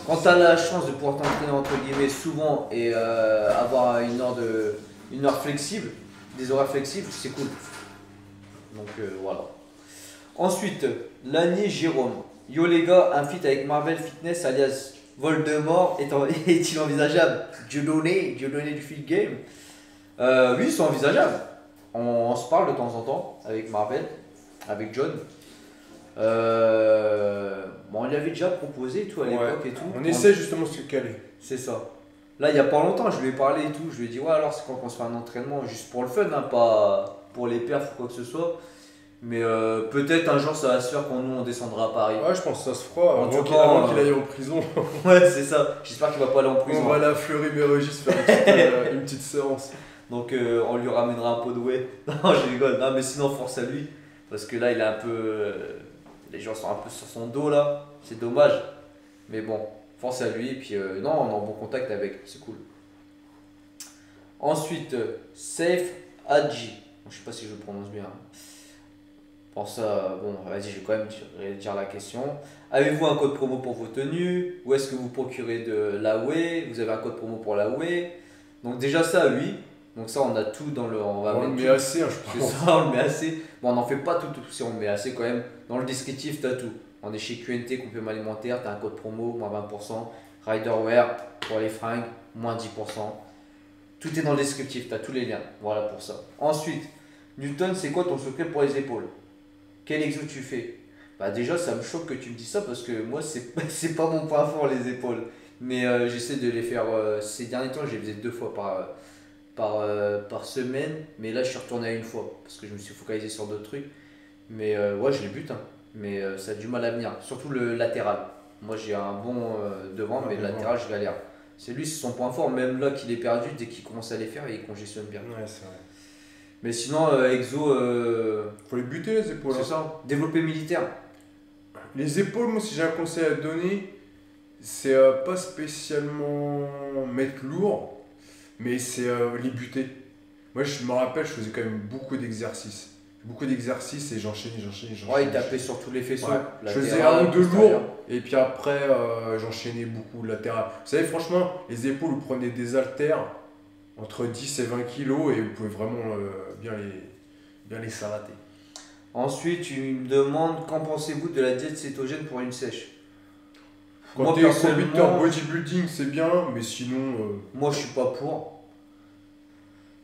S1: Quand tu as la chance de pouvoir t'entraîner entre guillemets souvent et avoir une heure flexible, des horaires flexibles, c'est cool. Donc voilà. Ensuite, Lani Jérôme. Yo les gars, un feat avec Marvel Fitness alias Voldemort est-il envisageable? Dieu donné du feed game. Oui, c'est envisageable. On se parle de temps en temps avec Marvel, avec John. Bon, on lui avait déjà proposé et tout à l'époque et tout.
S2: on essaie justement de se caler.
S1: C'est ça. Là, il n'y a pas longtemps, je lui ai parlé et tout. Je lui ai dit, ouais, alors c'est quand qu'on se fait un entraînement juste pour le fun, hein, pas pour les perfs ou quoi que ce soit. Mais peut-être un jour ça va se faire quand nous on descendra à Paris.
S2: Ouais, je pense que ça se fera
S1: En tout
S2: avant
S1: cas,
S2: qu'il aille en prison.
S1: Ouais, c'est ça. J'espère qu'il va pas aller en prison.
S2: On va aller à Fleury-Mérogis faire une petite séance.
S1: Donc on lui ramènera un pot de whey. Non, je rigole. Non, mais sinon, force à lui. Parce que là, il est un peu. Les gens sont un peu sur son dos là. C'est dommage. Mais bon, force à lui. Et puis, non, on est en bon contact avec. C'est cool. Ensuite, Safe Hadji. Je sais pas si je le prononce bien. Pour ça, bon, vas-y, je vais quand même dire la question. Avez-vous un code promo pour vos tenues? Où est-ce que vous procurez de la whey? Vous avez un code promo pour la whey? Donc déjà ça, oui. Donc ça, on a tout dans le... On va
S2: On le
S1: mettre
S2: met
S1: tout.
S2: assez, hein, je
S1: C'est
S2: pense.
S1: ça, on le met assez. Bon, on n'en fait pas tout, si on le met assez quand même. Dans le descriptif, tu as tout. On est chez QNT, complément alimentaire, tu as un code promo, moins 20%. Riderwear, pour les fringues, moins 10%. Tout est dans le descriptif, tu as tous les liens. Voilà pour ça. Ensuite, Newton, c'est quoi ton secret pour les épaules? Quel exo tu fais? Bah déjà, ça me choque que tu me dis ça parce que moi, c'est pas mon point fort, les épaules. Mais j'essaie de les faire... ces derniers temps, je les faisais 2 fois par semaine, mais là je suis retourné à une fois parce que je me suis focalisé sur d'autres trucs. Mais ouais, je les bute, hein. Mais ça a du mal à venir, surtout le latéral. Moi j'ai un bon devant,
S2: Ouais,
S1: mais le
S2: devant.
S1: latéral je galère. C'est lui, c'est son point fort, même là qu'il est perdu, dès qu'il commence à les faire, il congestionne bien.
S2: Ouais, c'est vrai.
S1: Mais sinon, exo,
S2: Faut les buter les épaules.
S1: c'est
S2: Hein.
S1: ça, développé militaire.
S2: Les épaules, moi, si j'ai un conseil à te donner, c'est pas spécialement mettre lourd, mais c'est les buter. Moi, je me rappelle, je faisais quand même beaucoup d'exercices. Beaucoup d'exercices et j'enchaînais.
S1: Ouais, il tapait sur tous les faisceaux.
S2: Ouais. Je faisais
S1: latéral,
S2: un ou deux
S1: postérieur.
S2: lourds et puis après j'enchaînais beaucoup latéral. Vous savez, franchement, les épaules, vous prenez des haltères entre 10 et 20 kilos et vous pouvez vraiment bien les savater.
S1: Ensuite, tu me demandes qu'en pensez-vous de la diète cétogène pour une sèche.
S2: Quand
S1: Moi,
S2: t'es un
S1: personnellement,
S2: compétiteur bodybuilding, c'est bien, mais sinon.
S1: moi je suis pas pour.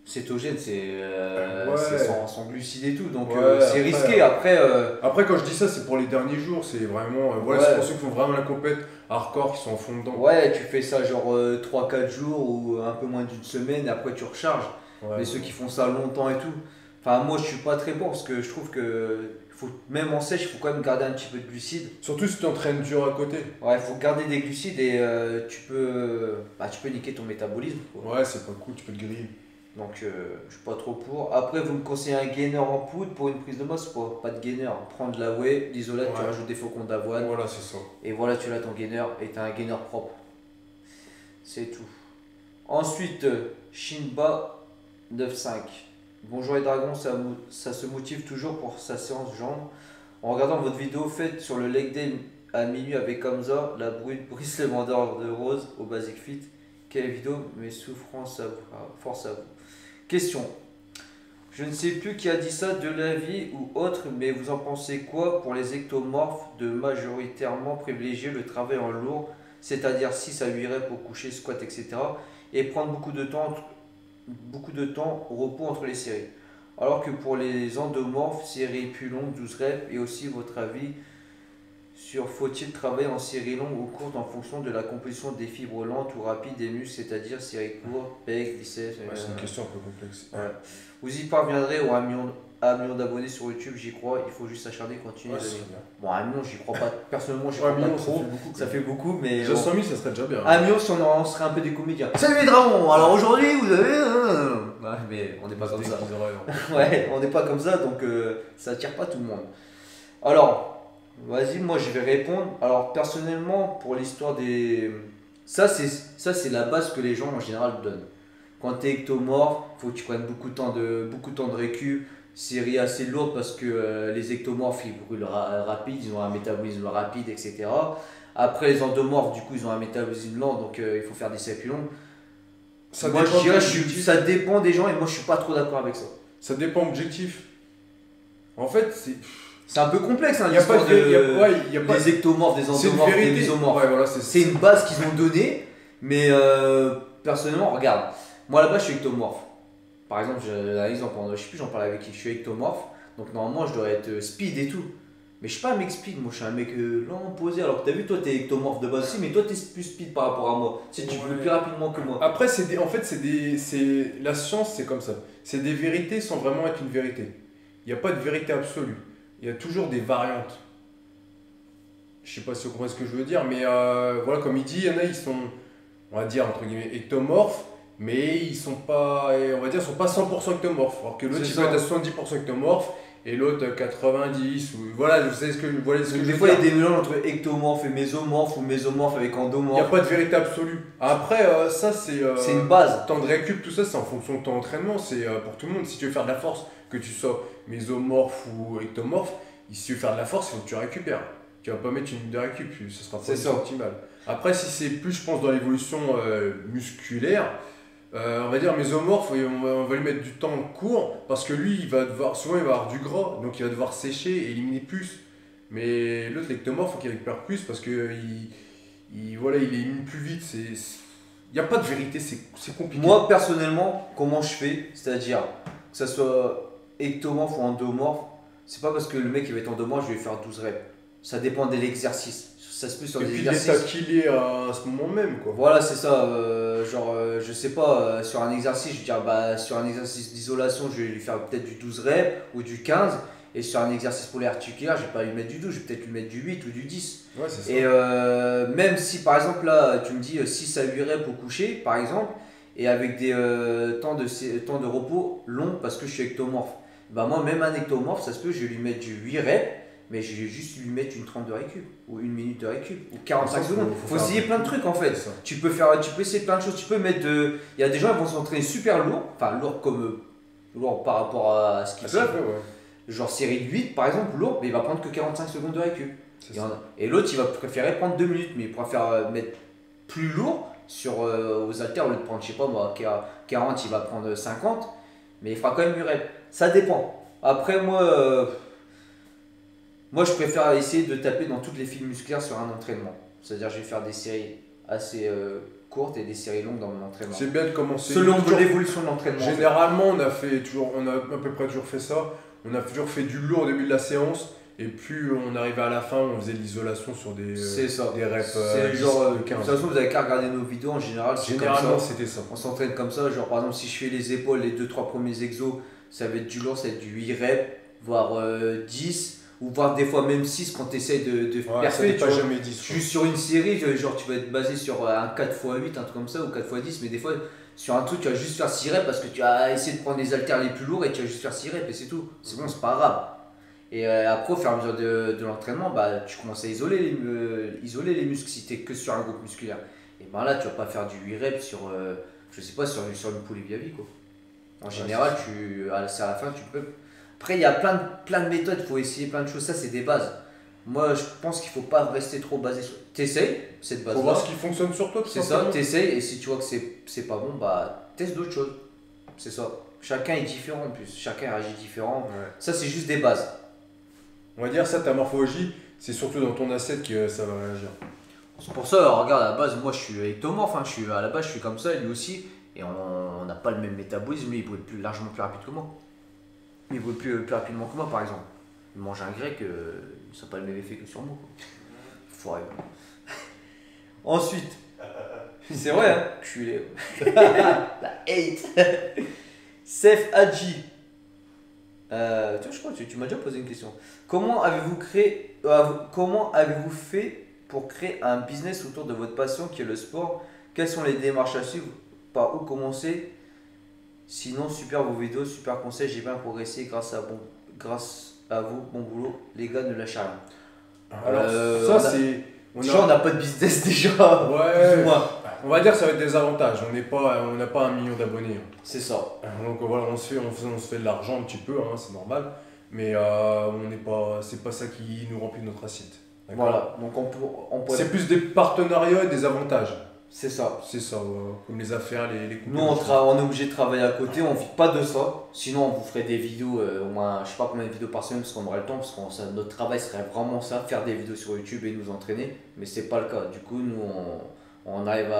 S1: Cétogène,
S2: Ouais.
S1: c'est sans glucides et tout, donc
S2: Ouais,
S1: c'est
S2: après,
S1: risqué. Après,
S2: Après, quand je dis ça, c'est pour les derniers jours. C'est vraiment. Voilà,
S1: Ouais.
S2: c'est pour ceux qui font vraiment la compète hardcore, qui sont en fond dedans.
S1: ouais, tu fais ça genre 3-4 jours ou un peu moins d'une semaine, et après tu recharges.
S2: Ouais.
S1: Mais ceux qui font ça longtemps et tout. Enfin, moi je suis pas très bon parce que je trouve que même en sèche, il faut quand même garder un petit peu de glucides.
S2: Surtout si tu entraînes dur à côté.
S1: Ouais, il faut garder des glucides et tu peux niquer ton métabolisme, quoi.
S2: Ouais, c'est pas cool, tu peux te griller.
S1: Donc je suis pas trop pour. Après, vous me conseillez un gainer en poudre pour une prise de masse, quoi. Pas de gainer. Prends de la whey, l'isolate, tu
S2: Ouais.
S1: rajoutes des flocons d'avoine.
S2: Voilà, c'est ça.
S1: Et voilà, tu l'as ton gainer et tu as un gainer propre. C'est tout. Ensuite, Shinba 95. Bonjour les dragons, ça se motive toujours pour sa séance jambes. En regardant votre vidéo faite sur le leg day à minuit avec Hamza, la Brice le vendeur de rose au Basic Fit. Quelle vidéo, mais souffrance à vous, force à vous. Question. Je ne sais plus qui a dit ça, de la vie ou autre, mais vous en pensez quoi pour les ectomorphes de majoritairement privilégier le travail en lourd, c'est-à-dire 6 à 8 reps au coucher, squat, etc. et prendre beaucoup de temps au repos entre les séries. Alors que pour les endomorphes, séries plus longues, 12 reps, et aussi votre avis sur faut-il travailler en série longue ou courte en fonction de la composition des fibres lentes ou rapides des muscles, c'est-à-dire série courte, pec, biceps.
S2: Ouais, c'est une question un peu complexe.
S1: Ouais. Vous y parviendrez ou 1 million d'abonnés sur YouTube, j'y crois, il faut juste s'acharner, continuer.
S2: Ouais,
S1: les
S2: c'est
S1: amis.
S2: bien.
S1: Bon, 1 million, j'y crois pas. Personnellement, j'y
S2: Ouais,
S1: crois pas
S2: million, ça
S1: trop.
S2: fait beaucoup.
S1: Ça fait beaucoup, mais.
S2: Déjà
S1: bon.
S2: 100 000, ça serait déjà bien.
S1: 1 million si on serait un peu des comédiens. Salut les dragons, alors aujourd'hui vous avez. Ouais, mais on n'est pas comme ça. Ouais, on n'est pas comme ça, donc ça attire pas tout le monde. Alors, vas-y, moi je vais répondre. Alors, personnellement, pour l'histoire des. Ça, c'est la base que les gens en général donnent. Quand tu es ectomorphe, il faut que tu prennes beaucoup de temps de récup. Série assez lourde parce que les ectomorphes ils brûlent rapide, ils ont un métabolisme rapide, etc. Après, les endomorphes, du coup, ils ont un métabolisme lent, donc il faut faire des séries plus longues. Moi, je dirais, ça dépend des gens et moi, je suis pas trop d'accord avec ça.
S2: Ça dépend objectif. En fait,
S1: C'est un peu complexe, hein,
S2: il n'y a pas
S1: l'histoire
S2: y a pas
S1: des ectomorphes, des
S2: c'est une
S1: endomorphes, des
S2: vérité.
S1: mésomorphes.
S2: Ouais, voilà,
S1: C'est une base qu'ils ont donnée, mais personnellement, regarde, moi là-bas, je suis ectomorphe. Par exemple, j'ai un exemple, je sais plus, j'en parlais avec qui, je suis ectomorphe, donc normalement, je dois être speed et tout. Mais je suis pas un mec speed, moi je suis un mec lent, posé. Alors que t'as vu, toi t'es ectomorphe de base aussi, mais toi t'es plus speed par rapport à moi. Tu brûles plus rapidement que moi.
S2: Après, la science, c'est comme ça. C'est des vérités sans vraiment être une vérité. Il n'y a pas de vérité absolue. Il y a toujours des variantes. Je sais pas si vous comprenez ce que je veux dire, mais voilà, comme il dit, il y en a, ils sont, on va dire, entre guillemets, ectomorphes, mais ils sont pas, on va dire, sont pas 100% ectomorphes. Alors que l'autre, il peut être à 70% ectomorphe, et l'autre 90, ou voilà, vous savez ce que, voilà ce que je veux
S1: Des fois, il y
S2: dire.
S1: a des mélanges entre ectomorphe et mésomorphe, ou mésomorphe avec
S2: Il n'y a
S1: endomorphe.
S2: pas de vérité absolue. Après, ça, c'est
S1: C'est une base.
S2: temps de récup, tout ça, c'est en fonction de ton entraînement, c'est pour tout le monde. Si tu veux faire de la force, que tu sois mésomorphe ou ectomorphe, si tu veux faire de la force, il faut que tu récupères. Tu vas pas mettre une minute de récup, ça sera pas optimal. Après, si c'est plus, je pense, dans l'évolution musculaire, on va dire mésomorphe, on va lui mettre du temps court parce que lui, souvent, il va avoir du gras, donc il va devoir sécher et éliminer plus. Mais l'autre, l'ectomorphe, il faut qu'il récupère plus parce que voilà, il élimine plus vite. Il n'y a pas de vérité, c'est compliqué.
S1: Moi, personnellement, comment je fais, c'est-à-dire que ça soit ectomorphe ou endomorphe, c'est pas parce que le mec il va être endomorphe, je vais faire 12 reps. Ça dépend de l'exercice. ça se peut sur
S2: Et
S1: des
S2: puis
S1: exercices.
S2: l'état qu'il est à ce moment même, quoi.
S1: Voilà, c'est ça. Je sais pas, sur un exercice, je veux dire, bah, sur un exercice d'isolation, je vais lui faire peut-être du 12 reps ou du 15. Et sur un exercice polyarticulaire, je vais pas lui mettre du 12, je vais peut-être lui mettre du 8 ou du 10.
S2: Ouais, c'est ça.
S1: Et même si par exemple là, tu me dis 6 à 8 reps au coucher, par exemple, et avec des temps de repos longs parce que je suis ectomorphe. Bah moi, même un ectomorphe, ça se peut, je vais lui mettre du 8 reps, mais je vais juste lui mettre une 30 de récup, ou une minute de récup, ou 45 secondes. Faut
S2: faire
S1: essayer plein de trucs en fait.
S2: C'est ça.
S1: Tu peux essayer plein de choses. Tu peux mettre de. Il y a des gens qui vont s'entraîner super lourd, enfin lourd comme lourd par rapport à ce qu'ils
S2: Ah, tout à
S1: savent.
S2: fait, ouais.
S1: Genre série de 8 par exemple, lourd, mais il va prendre que 45 secondes de récup.
S2: C'est
S1: Il y en
S2: ça.
S1: a. Et l'autre, il va préférer prendre 2 minutes, mais il préfère mettre plus lourd aux haltères au lieu de prendre, je sais pas moi, 40, il va prendre 50, mais il fera quand même du rep. Ça dépend. Après, moi, je préfère essayer de taper dans toutes les fibres musculaires sur un entraînement. C'est-à-dire, je vais faire des séries assez courtes et des séries longues dans mon entraînement.
S2: C'est bien de commencer.
S1: Selon
S2: Toujours-
S1: l'évolution de l'entraînement. en fait.
S2: Généralement, on a à peu près toujours fait ça. On a toujours fait du lourd au début de la séance. Et puis on arrivait à la fin, on faisait de l'isolation sur
S1: C'est ça.
S2: des reps
S1: C'est
S2: 10,
S1: genre, de
S2: 15.
S1: toute façon, vous avez qu'à regarder nos vidéos en général. C'est comme
S2: Généralement,
S1: ça.
S2: c'était ça.
S1: On s'entraîne comme ça. Genre, par exemple, si je fais les épaules, les 2-3 premiers exos, ça va être du lourd, ça va être du 8 reps, voire 10, ou voire des fois même 6 quand tu essayes de
S2: Ouais, ça
S1: percer.
S2: n'est
S1: Tu
S2: pas
S1: vois.
S2: jamais 10. quoi.
S1: Juste sur une série, genre tu vas être basé sur un 4x8, un truc comme ça, ou 4x10, mais des fois sur un truc tu vas juste faire 6 reps parce que tu as essayé de prendre les haltères les plus lourds et tu vas juste faire 6 reps et c'est tout. C'est bon, c'est pas grave. Et après, au fur et à mesure de l'entraînement, bah, tu commences à isoler les muscles si tu es que sur un groupe musculaire. Et ben là, tu vas pas faire du 8 reps sur, je sais pas, sur une poulie vie quoi. En général, c'est à la fin, tu peux. Après, il y a plein de méthodes, il faut essayer plein de choses, ça c'est des bases. Moi, je pense qu'il faut pas rester trop basé sur. T'essayes cette base.
S2: Faut voir ce qui fonctionne sur toi, tout
S1: C'est ça,
S2: simplement.
S1: t'essayes et si tu vois que c'est pas bon, bah teste d'autres choses. C'est ça. Chacun est différent en plus, chacun réagit différent.
S2: Ouais.
S1: Ça, c'est juste des bases.
S2: On va dire ça, ta morphologie, c'est surtout dans ton assiette que ça va réagir.
S1: C'est pour ça, regarde, à la base, moi je suis ectomorphe, hein, à la base je suis comme ça, lui aussi, et on n'a pas le même métabolisme, lui il brûle largement plus rapide que moi. Il brûle plus rapidement que moi par exemple. Il mange un grec, ça n'a pas le même effet que sur moi. Faut rêver. Ensuite, c'est vrai, hein, culé. La hate. Sef Hadji. Je crois que tu m'as déjà posé une question. Comment avez-vous fait pour créer un business autour de votre passion qui est le sport? Quelles sont les démarches à suivre? Par où commencer? Sinon, super vos vidéos, super conseils, j'ai bien progressé grâce à vous, bon boulot. Les gars, ne lâchez rien.
S2: Alors, ça, c'est.
S1: On n'a pas de business déjà.
S2: Ouais.
S1: Plus ou moins.
S2: On va dire que ça va être des avantages. On n'a pas 1 million d'abonnés.
S1: C'est ça.
S2: Donc voilà, on se fait de l'argent un petit peu, hein, c'est normal. Mais c'est pas ça qui nous remplit notre assiette. D'accord.
S1: Voilà. Donc on peut.
S2: C'est plus des partenariats et des avantages.
S1: C'est ça.
S2: C'est ça, comme les affaires, les couples.
S1: Nous, on est obligé de travailler à côté, on vit pas de ça. Sinon, on vous ferait des vidéos, au moins, je sais pas combien de vidéos par semaine, parce qu'on aurait le temps, parce que notre travail serait vraiment ça, faire des vidéos sur YouTube et nous entraîner. Mais c'est pas le cas. Du coup, nous, on arrive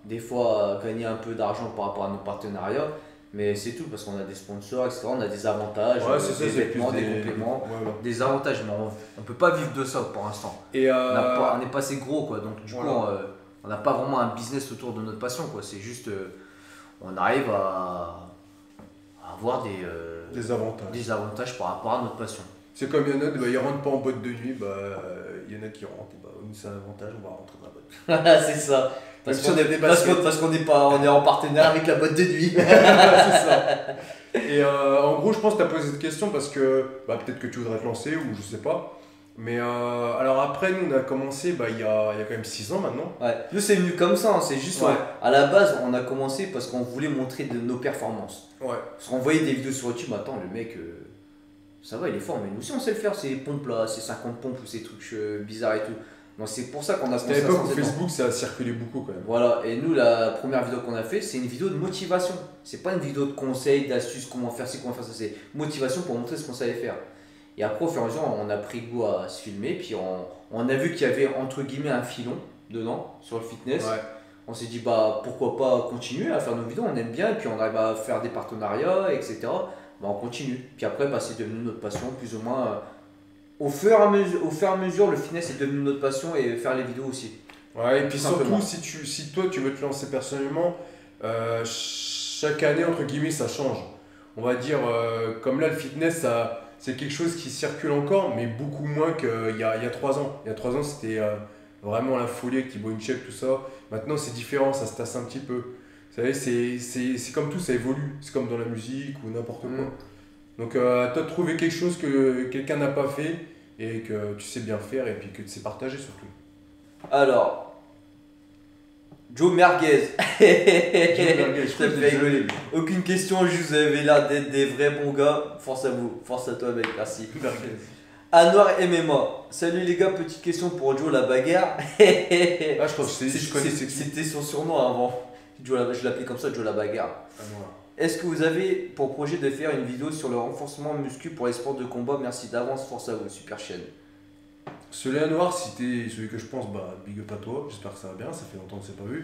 S1: des fois à gagner un peu d'argent par rapport à nos partenariats. Mais c'est tout, parce qu'on a des sponsors, etc. On a des avantages,
S2: Ouais, c'est ça,
S1: des
S2: c'est
S1: vêtements,
S2: plus
S1: des compléments,
S2: Voilà.
S1: des avantages. Mais on peut pas vivre de ça pour l'instant.
S2: Et
S1: On n'est pas assez gros, quoi. Donc, du
S2: Voilà.
S1: coup, on n'a pas vraiment un business autour de notre passion, quoi. C'est juste, on arrive à avoir
S2: des avantages.
S1: des avantages par rapport à notre passion.
S2: C'est comme il y en a, ils rentrent pas en boîte de nuit, il y en a qui rentrent, nous c'est un avantage, on va rentrer dans la boîte.
S1: C'est ça. Parce
S2: Même si on a des
S1: parce
S2: baskets.
S1: qu'on n'est pas, on est en partenaire avec la boîte de nuit.
S2: C'est ça. Et en gros, je pense que tu as posé cette question parce que peut-être que tu voudrais te lancer ou je sais pas. Mais alors après, nous on a commencé il y a quand même 6 ans maintenant.
S1: Ouais. Nous, c'est venu comme ça, hein. C'est juste,
S2: Ouais.
S1: à la base, on a commencé parce qu'on voulait montrer nos performances.
S2: Ouais.
S1: Parce qu'on voyait des vidéos sur YouTube, attends, le mec, ça va, il est fort, mais nous aussi on sait le faire, ces pompes là, ces 50 pompes ou ces trucs bizarres et tout. Donc c'est pour ça qu'on a
S2: C'était à
S1: commencé à
S2: l'époque où
S1: s'entraîner.
S2: Facebook ça a circulé beaucoup quand même.
S1: Voilà, et nous, la première vidéo qu'on a fait, c'est une vidéo de motivation. C'est pas une vidéo de conseils, d'astuces, comment faire ci, comment faire ça. C'est motivation pour montrer ce qu'on savait faire. Et après, au fur et à mesure, on a pris goût à se filmer, puis on a vu qu'il y avait entre guillemets un filon dedans, sur le fitness.
S2: Ouais.
S1: On s'est dit, pourquoi pas continuer à faire nos vidéos, on aime bien, et puis on arrive à faire des partenariats, etc. On continue. Puis après, c'est devenu notre passion, plus ou moins au fur et à mesure, le fitness est devenu notre passion et faire les vidéos aussi.
S2: Ouais, et puis
S1: Tout simplement.
S2: surtout, si toi tu veux te lancer personnellement, chaque année, entre guillemets, ça change. On va dire, comme là, le fitness, c'est quelque chose qui circule encore, mais beaucoup moins qu'il y a 3 ans. Il y a 3 ans, c'était vraiment la folie avec Thibaut Inchep, tout ça. Maintenant, c'est différent, ça se tasse un petit peu. Vous savez, c'est comme tout, ça évolue. C'est comme dans la musique ou n'importe quoi. Donc, à toi de trouver quelque chose que quelqu'un n'a pas fait et que tu sais bien faire et puis que tu sais partager surtout.
S1: Alors, Joe Merguez.
S2: Merguez, je
S1: Ça
S2: crois
S1: me
S2: que
S1: fait
S2: j'ai
S1: rigoler. Aucune question, juste vous avez l'air d'être des vrais bons gars. Force à vous, force à toi mec, merci.
S2: Merguez.
S1: Anwar MMA. Salut les gars, petite question pour Joe la bagarre.
S2: Ah, je crois que je connais c'est qui.
S1: C'était son surnom avant. Je l'appelais comme ça, Joe la bagarre.
S2: Ah, non.
S1: Est-ce que vous avez pour projet de faire une vidéo sur le renforcement muscu pour les sports de combat? Merci d'avance, force à vous, super chaîne.
S2: Celui-là noir, si t'es celui que je pense, bah big up à toi, j'espère que ça va bien, ça fait longtemps que c'est pas vu.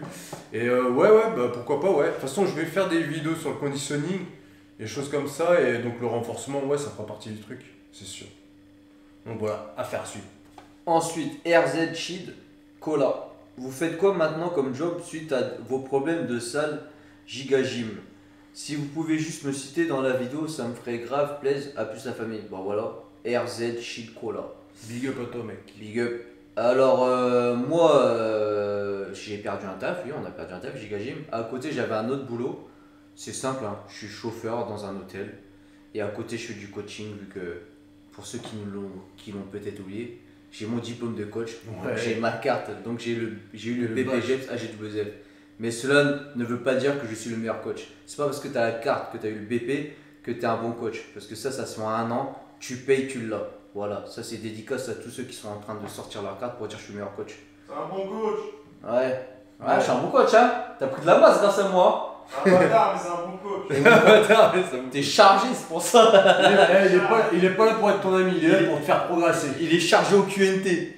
S2: Et ouais, bah pourquoi pas, ouais. De toute façon, je vais faire des vidéos sur le conditioning, des choses comme ça, et donc le renforcement, ouais, ça fera partie du truc, c'est sûr. Donc voilà, affaire à suivre.
S1: Ensuite, RZ Chid Cola. Vous faites quoi maintenant comme job suite à vos problèmes de salle Giga Gym? Si vous pouvez juste me citer dans la vidéo, ça me ferait grave plaisir. À plus la famille. Bon voilà, RZ Chid Cola.
S2: Big up à toi, mec.
S1: Big up. Alors, moi, j'ai perdu un taf, oui, on a perdu un taf, Giga Gym. À côté, j'avais un autre boulot. C'est simple, hein, je suis chauffeur dans un hôtel. Et à côté, je fais du coaching, vu que pour ceux qui l'ont peut-être oublié, j'ai mon diplôme de coach,
S2: Ouais.
S1: j'ai ma carte, donc j'ai eu le
S2: Le
S1: BPGEPS AGWF. Mais cela ne veut pas dire que je suis le meilleur coach. C'est pas parce que tu as la carte, que tu as eu le BP, que tu es un bon coach. Parce que ça se fait en un an, tu payes, tu l'as. Voilà, ça c'est dédicace à tous ceux qui sont en train de sortir leur carte pour dire que je suis le meilleur coach.
S3: C'est un bon coach.
S1: Ouais, je suis un bon coach, hein. T'as pris de la masse grâce à moi.
S3: Un bâtard, mais c'est un bon coach.
S1: T'es chargé, c'est pour ça.
S2: Il est pas là pour être ton ami, il est là pour te faire progresser.
S1: Il est chargé au QNT.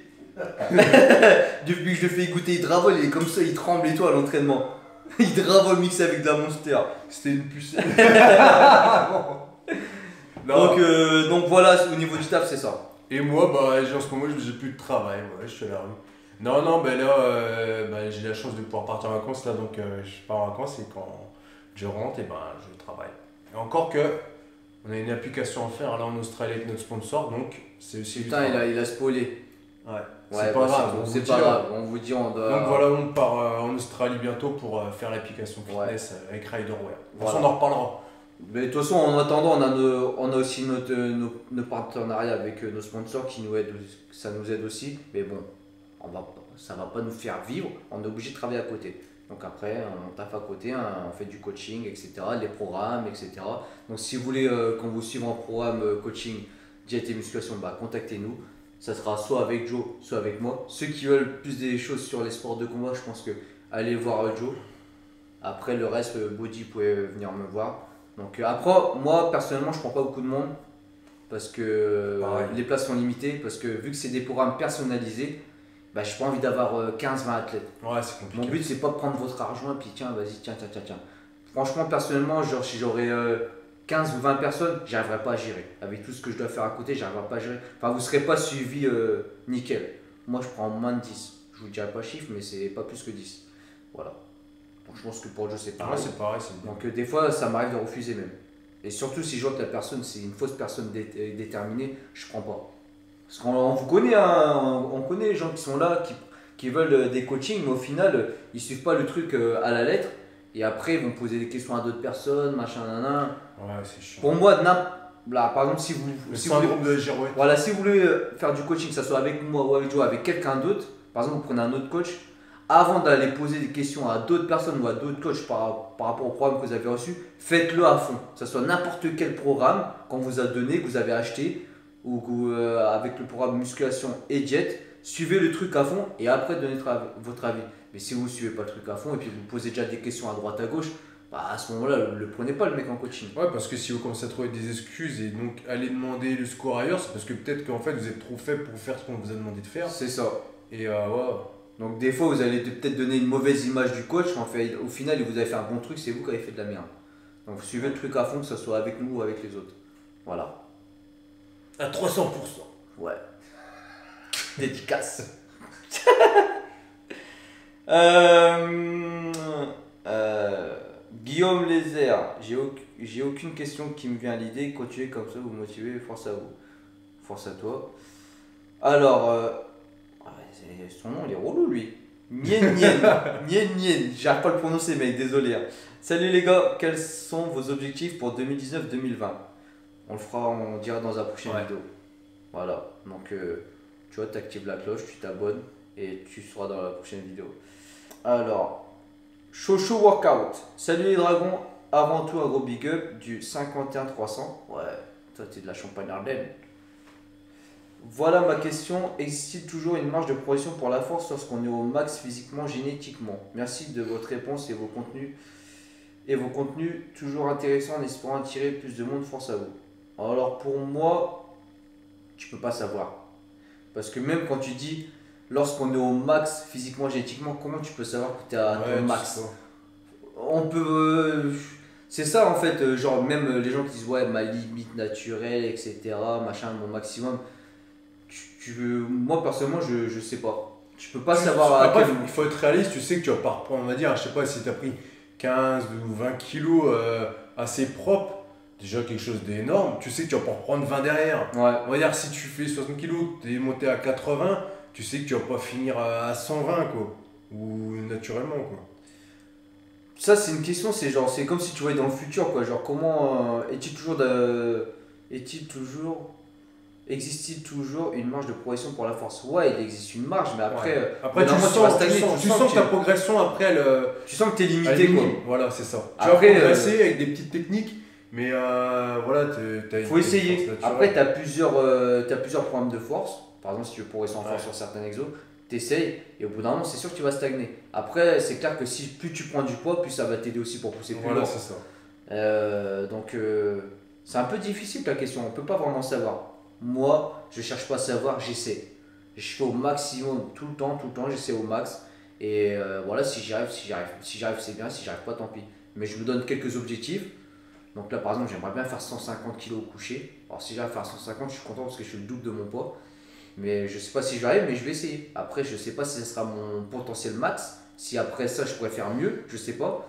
S1: Depuis que je le fais goûter Hydravol, il est comme ça, il tremble et tout à l'entraînement. Hydravol mixé avec de la Monster.
S2: C'était une puce.
S1: Donc voilà, au niveau du taf, c'est ça.
S2: Et moi, bah, en ce moment, j'ai plus de travail, ouais, je suis à la rue. Non, ben là, j'ai la chance de pouvoir partir en vacances, là, donc je pars en vacances et quand je rentre, et ben, je travaille. Et encore que, on a une application à faire là en Australie avec notre sponsor, donc c'est aussi du
S1: Putain,
S2: travail.
S1: il a spoilé.
S2: Ouais,
S1: Ouais,
S2: c'est pas grave, on
S1: c'est
S2: vous
S1: pas
S2: dit,
S1: grave. On vous dit, on doit.
S2: Donc voilà, on part en Australie bientôt pour faire l'application fitness avec Riderware. De toute façon, on en reparlera.
S1: Mais de toute façon, en attendant, on a aussi nos partenariats avec nos sponsors qui nous aident, ça nous aide aussi. Mais bon, ça va pas nous faire vivre, on est obligé de travailler à côté. Donc après, on taffe à côté, hein, on fait du coaching, etc., les programmes, etc. Donc si vous voulez qu'on vous suive en programme coaching, diète et musculation, bah, contactez-nous. Ça sera soit avec Joe, soit avec moi. Ceux qui veulent plus des choses sur les sports de combat, je pense que allez voir Joe. Après le reste, body, vous pouvez venir me voir. Donc après, moi personnellement, je prends pas beaucoup de monde parce que les places sont limitées. Parce que vu que c'est des programmes personnalisés, bah, j'ai pas envie d'avoir 15-20 athlètes.
S2: Ouais, c'est compliqué.
S1: Mon but, c'est pas de prendre votre argent et puis tiens, vas-y, tiens. Franchement, personnellement, genre, si j'aurais 15 ou 20 personnes, j'arriverais pas à gérer. Avec tout ce que je dois faire à côté, j'arriverais pas à gérer. Enfin, vous serez pas suivi nickel. Moi, je prends moins de 10. Je vous dirai pas chiffre, mais c'est pas plus que 10. Voilà. Donc, je pense que pour Joe, c'est pareil.
S2: Ouais, c'est pareil, c'est bien.
S1: Donc, des fois, ça m'arrive de refuser même. Et surtout, si je vois que la personne, c'est une fausse personne déterminée, je prends pas. Parce qu'on vous connaît, hein, on connaît les gens qui sont là, qui veulent des coachings, mais au final, ils suivent pas le truc à la lettre. Et après, ils vont poser des questions à d'autres personnes, machin, nanan.
S2: Ouais, c'est chiant.
S1: Pour moi, là, par exemple, si vous
S2: syndrome de la girouette.
S1: voilà, si vous voulez faire du coaching, que ce soit avec moi ou avec Joe, avec quelqu'un d'autre, par exemple, vous prenez un autre coach, avant d'aller poser des questions à d'autres personnes ou à d'autres coachs par rapport au programme que vous avez reçu, faites-le à fond. Que ce soit n'importe quel programme qu'on vous a donné, que vous avez acheté, ou avec le programme musculation et diète, suivez le truc à fond et après donnez votre avis. Mais si vous ne suivez pas le truc à fond et puis vous posez déjà des questions à droite à gauche, bah à ce moment-là, ne le prenez pas le mec en coaching.
S2: Ouais, parce que si vous commencez à trouver des excuses et donc aller demander le score ailleurs, c'est parce que peut-être qu'en fait vous êtes trop faible pour faire ce qu'on vous a demandé de faire.
S1: C'est ça.
S2: Et ouais.
S1: Donc des fois vous allez peut-être donner une mauvaise image du coach, mais en fait, au final vous avez fait un bon truc, c'est vous qui avez fait de la merde. Donc suivez le truc à fond, que ce soit avec nous ou avec les autres. Voilà.
S2: À 300%.
S1: Ouais. Dédicace.
S4: Guillaume Lézère, j'ai aucune question qui me vient à l'idée. Continuez comme ça, vous motivez, force à vous. Force à toi. Alors, son nom il est relou lui. Nien Nien. Nien Nien. J'arrive pas à le prononcer, mec, désolé. Salut les gars, quels sont vos objectifs pour 2019-2020? On le fera, on dira dans la prochaine vidéo. Voilà, donc tu vois, tu actives la cloche, tu t'abonnes et tu seras dans la prochaine vidéo. Alors, Chocho Workout. Salut les dragons, avant tout un gros big up du 51-300. Ouais, toi t'es de la Champagne Ardenne. Voilà ma question, existe-t-il toujours une marge de progression pour la force lorsqu'on est au max physiquement, génétiquement? Merci de votre réponse et vos contenus toujours intéressants en espérant attirer plus de monde, force à vous. Alors pour moi, tu peux pas savoir. Parce que même quand tu dis lorsqu'on est au max physiquement, génétiquement, comment tu peux savoir que tu es à ton max? On peut. C'est ça en fait, genre même les gens qui disent ouais, ma limite naturelle, etc., machin, mon maximum. Moi personnellement, je sais pas. Tu peux pas savoir à
S2: Après,
S4: quel...
S2: il faut être réaliste, tu sais que tu vas pas reprendre, on va dire, je sais pas si tu as pris 15 ou 20 kilos assez propres, déjà quelque chose d'énorme, tu sais que tu vas pas reprendre 20 derrière.
S4: Ouais.
S2: On va dire si tu fais 60 kilos, tu es monté à 80, tu sais que tu vas pas finir à 120 quoi, ou naturellement quoi.
S4: Ça c'est une question, c'est comme si tu voyais dans le futur quoi, genre comment existe-t-il toujours une marge de progression pour la force? Ouais, il existe une marge, mais après,
S2: après tu
S4: vas stagner,
S2: sens que ta progression après
S4: tu sens que t'es
S2: elle
S4: limité
S2: est
S4: quoi.
S2: minime. Voilà, c'est ça. Tu
S4: Après,
S2: vas progresser avec des petites techniques, mais voilà,
S4: faut essayer. Après, t'as plusieurs programmes de force. Par exemple, si tu veux progresser en force sur certains exos, t'essayes et au bout d'un moment, c'est sûr que tu vas stagner. Après, c'est clair que si plus tu prends du poids, plus ça va t'aider aussi pour pousser plus lourd.
S2: C'est ça.
S4: Donc, c'est un peu difficile la question. On peut pas vraiment savoir. Moi, je cherche pas à savoir, j'essaie. Je fais au maximum tout le temps, j'essaie au max. Et voilà, si j'y arrive, c'est bien. Si j'y arrive pas, tant pis. Mais je me donne quelques objectifs. Donc là, par exemple, j'aimerais bien faire 150 kg au coucher. Alors, si j'arrive à faire 150, je suis content parce que je suis le double de mon poids. Mais je sais pas si j'arrive, mais je vais essayer. Après, je sais pas si ce sera mon potentiel max. Si après ça, je pourrais faire mieux, je sais pas.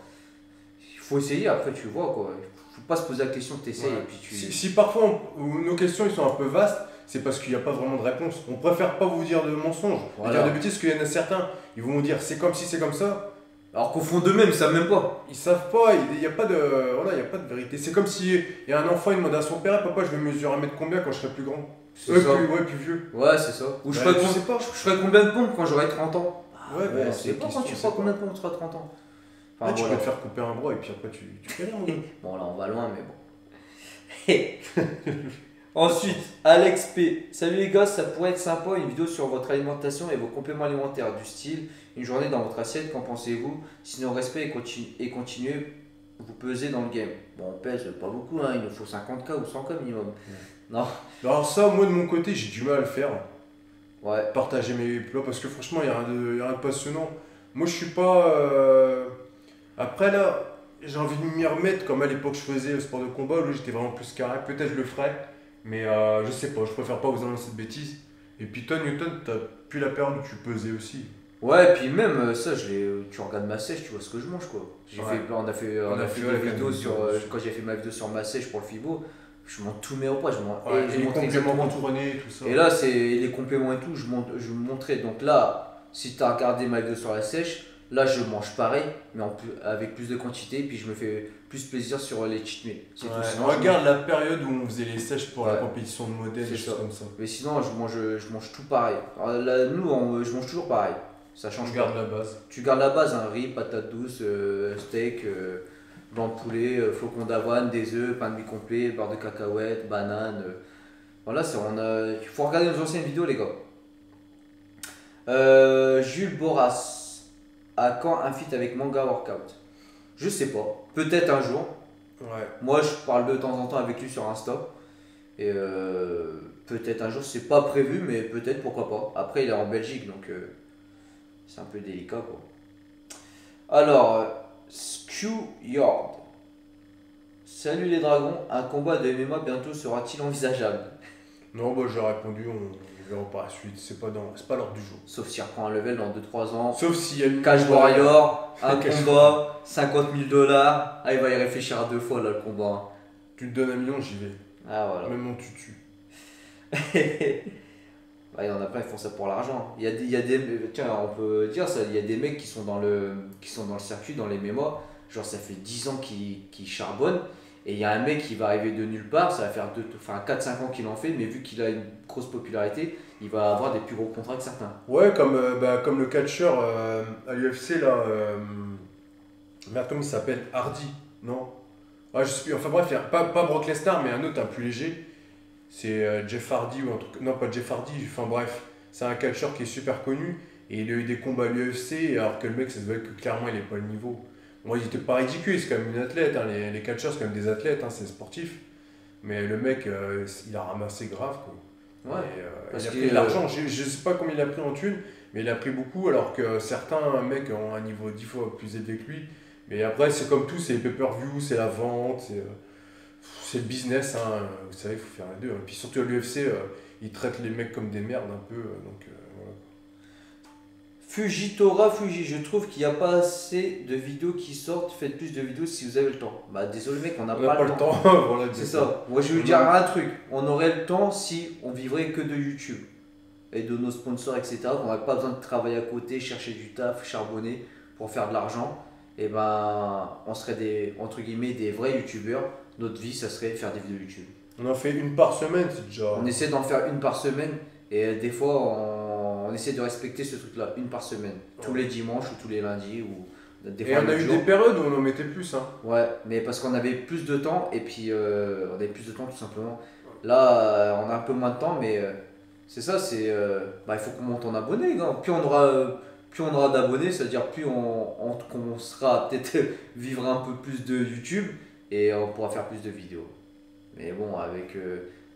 S4: Il faut essayer, après, tu vois quoi. Faut pas se poser la question, t'essayes et puis tu...
S2: Si parfois nos questions ils sont un peu vastes, c'est parce qu'il n'y a pas vraiment de réponse. On préfère pas vous dire de mensonges, dire de bêtises, parce qu'il y en a certains, ils vont vous dire c'est comme si c'est comme ça.
S4: Alors qu'au fond d'eux-mêmes, ils savent même pas.
S2: Ils savent pas, il n'y a pas de vérité. C'est comme si il y a un enfant, il demande à son père, papa, je vais mesurer 1 mètre combien quand je serai plus grand? Plus vieux.
S4: Ouais, c'est ça. Ou je ferai combien de pompes quand j'aurai 30 ans?
S2: Ouais,
S4: c'est pas quand tu feras combien de pompes quand tu auras 30 ans.
S2: Enfin, tu peux te faire couper un bras et puis après tu fais rien.
S4: Bon, là on va loin, mais bon. Ensuite, Alex P. Salut les gars, ça pourrait être sympa une vidéo sur votre alimentation et vos compléments alimentaires, du style une journée dans votre assiette, qu'en pensez-vous? Sinon, respect et continuez, vous pesez dans le game. Bon, on pèse pas beaucoup, hein, il nous faut 50K ou 100K minimum. Non.
S2: Alors, ça, moi de mon côté, j'ai du mal à le faire.
S4: Ouais.
S2: Partager mes plats parce que franchement, il n'y a rien de passionnant. Moi, je suis pas. Après, là, j'ai envie de m'y remettre comme à l'époque je faisais le sport de combat où j'étais vraiment plus carré. Peut-être je le ferai, mais je sais pas, je préfère pas vous annoncer de bêtises. Et puis toi, Newton, t'as plus la période où tu pesais aussi.
S4: Ouais, et puis même ça, tu regardes ma sèche, tu vois ce que je mange quoi. On a fait une vidéo sur. Quand j'ai fait ma vidéo sur ma sèche pour le FIBO, je monte tous mes repas,
S2: et les compléments qu'on prenait, tout ça.
S4: Et là, c'est les compléments et tout, je vous montrais. Donc là, si tu as regardé ma vidéo sur la sèche, là je mange pareil, mais avec plus de quantité, puis je me fais plus plaisir sur les cheat meals.
S2: Sinon, regarde la période où on faisait les sèches pour la compétition de modèles, des choses comme ça.
S4: Mais sinon, je mange tout pareil. Alors là, je mange toujours pareil. Ça change.
S2: Tu gardes la base.
S4: Tu gardes la base, hein, riz, patates douces, steak, blanc de poulet, flocons d'avoine, des œufs, pain de mie complet, beurre de cacahuètes, banane. Voilà, il faut regarder nos anciennes vidéos, les gars. Jules Boras, à quand un feat avec Manga Workout? Je sais pas, peut-être un jour.
S2: Ouais.
S4: Moi, je parle de temps en temps avec lui sur Insta. Et peut-être un jour, c'est pas prévu, mais peut-être, pourquoi pas. Après, il est en Belgique, donc c'est un peu délicat, quoi. Alors, Yard. Salut les dragons, un combat de MMA bientôt sera-t-il envisageable?
S2: Non, bah, j'ai répondu, on verra par la suite. C'est pas l'ordre du jour.
S4: Sauf s'il reprend un level dans 2-3 ans.
S2: Sauf s'il y a une.
S4: Cash Warrior, un
S2: Cash
S4: combat, 50 000 $. Ah, il va y réfléchir à 2 fois là le combat.
S2: Tu te donnes 1 million, j'y vais.
S4: Ah, voilà.
S2: Même mon tutu.
S4: Bah, il y en a plein, ils font ça pour l'argent. Tiens, on peut dire ça, il y a des mecs qui sont dans le circuit, dans les mémoires. Genre, ça fait 10 ans qu'ils charbonnent. Et il y a un mec qui va arriver de nulle part, ça va faire 4-5 ans qu'il en fait, mais vu qu'il a une grosse popularité, il va avoir des plus gros contrats que certains.
S2: Ouais, comme le catcheur à l'UFC là. Merde, comment il s'appelle? Hardy, non? Ah, je sais plus. Enfin bref, pas Brock Lesnar, mais un autre un plus léger. C'est Jeff Hardy ou un truc. Non, pas Jeff Hardy, enfin bref. C'est un catcheur qui est super connu. Et il a eu des combats à l'UFC, alors que le mec, ça se voit que clairement il est pas le niveau. Moi, il était pas ridicule, c'est quand même une athlète. Hein. Les catcheurs, c'est quand même des athlètes, hein, c'est sportif. Mais le mec, il a ramassé grave. Quoi.
S4: Ouais.
S2: Il a pris de l'argent. Je sais pas combien il a pris en thunes, mais il a pris beaucoup, alors que certains mecs ont un niveau 10 fois plus élevé que lui. Mais après, c'est comme tout, c'est les pay-per-view, c'est la vente, c'est le business. Hein. Vous savez, il faut faire les deux. Et puis surtout à l'UFC, ils traitent les mecs comme des merdes un peu. Donc, voilà.
S4: Fujitora Fuji, je trouve qu'il n'y a pas assez de vidéos qui sortent. Faites plus de vidéos si vous avez le temps. Bah désolé mec, on n'a pas le temps.
S2: Voilà,
S4: c'est ça. Moi je vais vous dire un truc. On aurait le temps si on vivrait que de YouTube et de nos sponsors, etc. On n'aurait pas besoin de travailler à côté, chercher du taf, charbonner pour faire de l'argent. Et ben on serait entre guillemets des vrais youtubeurs. Notre vie ça serait faire des vidéos YouTube.
S2: On en fait une par semaine, c'est déjà.
S4: On essaie d'en faire une par semaine et des fois on essaie de respecter ce truc là, une par semaine. Tous les dimanches ou tous les lundis ou des fois.
S2: Et on a eu des périodes où on en mettait plus. Hein.
S4: Ouais, mais parce qu'on avait plus de temps et puis on avait plus de temps tout simplement. Là on a un peu moins de temps mais c'est ça, il faut qu'on monte en abonnés. Hein. Plus on aura d'abonnés, c'est-à-dire plus on commencera peut-être vivre un peu plus de YouTube et on pourra faire plus de vidéos. Mais bon, avec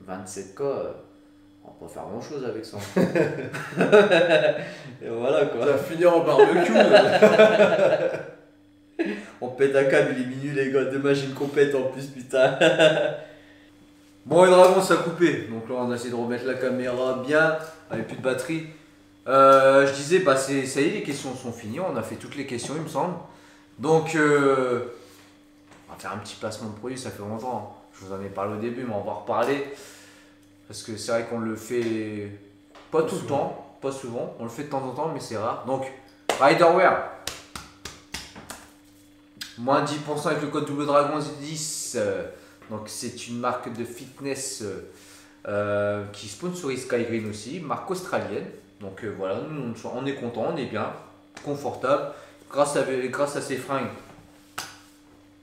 S4: 27K, on peut pas faire grand chose avec ça. Et voilà quoi.
S2: Ça va finir en barbecue.
S4: On pète un câble, il est minuit les gars. Demain j'ai une compète en plus, putain. Bon, et Dragon ça a coupé. Donc là on a essayé de remettre la caméra bien, avec plus de batterie. Je disais, ça y est, les questions sont finies. On a fait toutes les questions, il me semble. Donc, on va faire un petit placement de produit, ça fait longtemps. Je vous en ai parlé au début, mais on va en reparler. Parce que c'est vrai qu'on le fait pas tout le temps, pas souvent. On le fait de temps en temps, mais c'est rare. Donc, Riderwear. Moins 10% avec le code WDRAGON10. Donc, c'est une marque de fitness qui sponsorise Skygreen aussi, marque australienne. Donc voilà, nous on est content, on est bien, confortable. Grâce à ces fringues,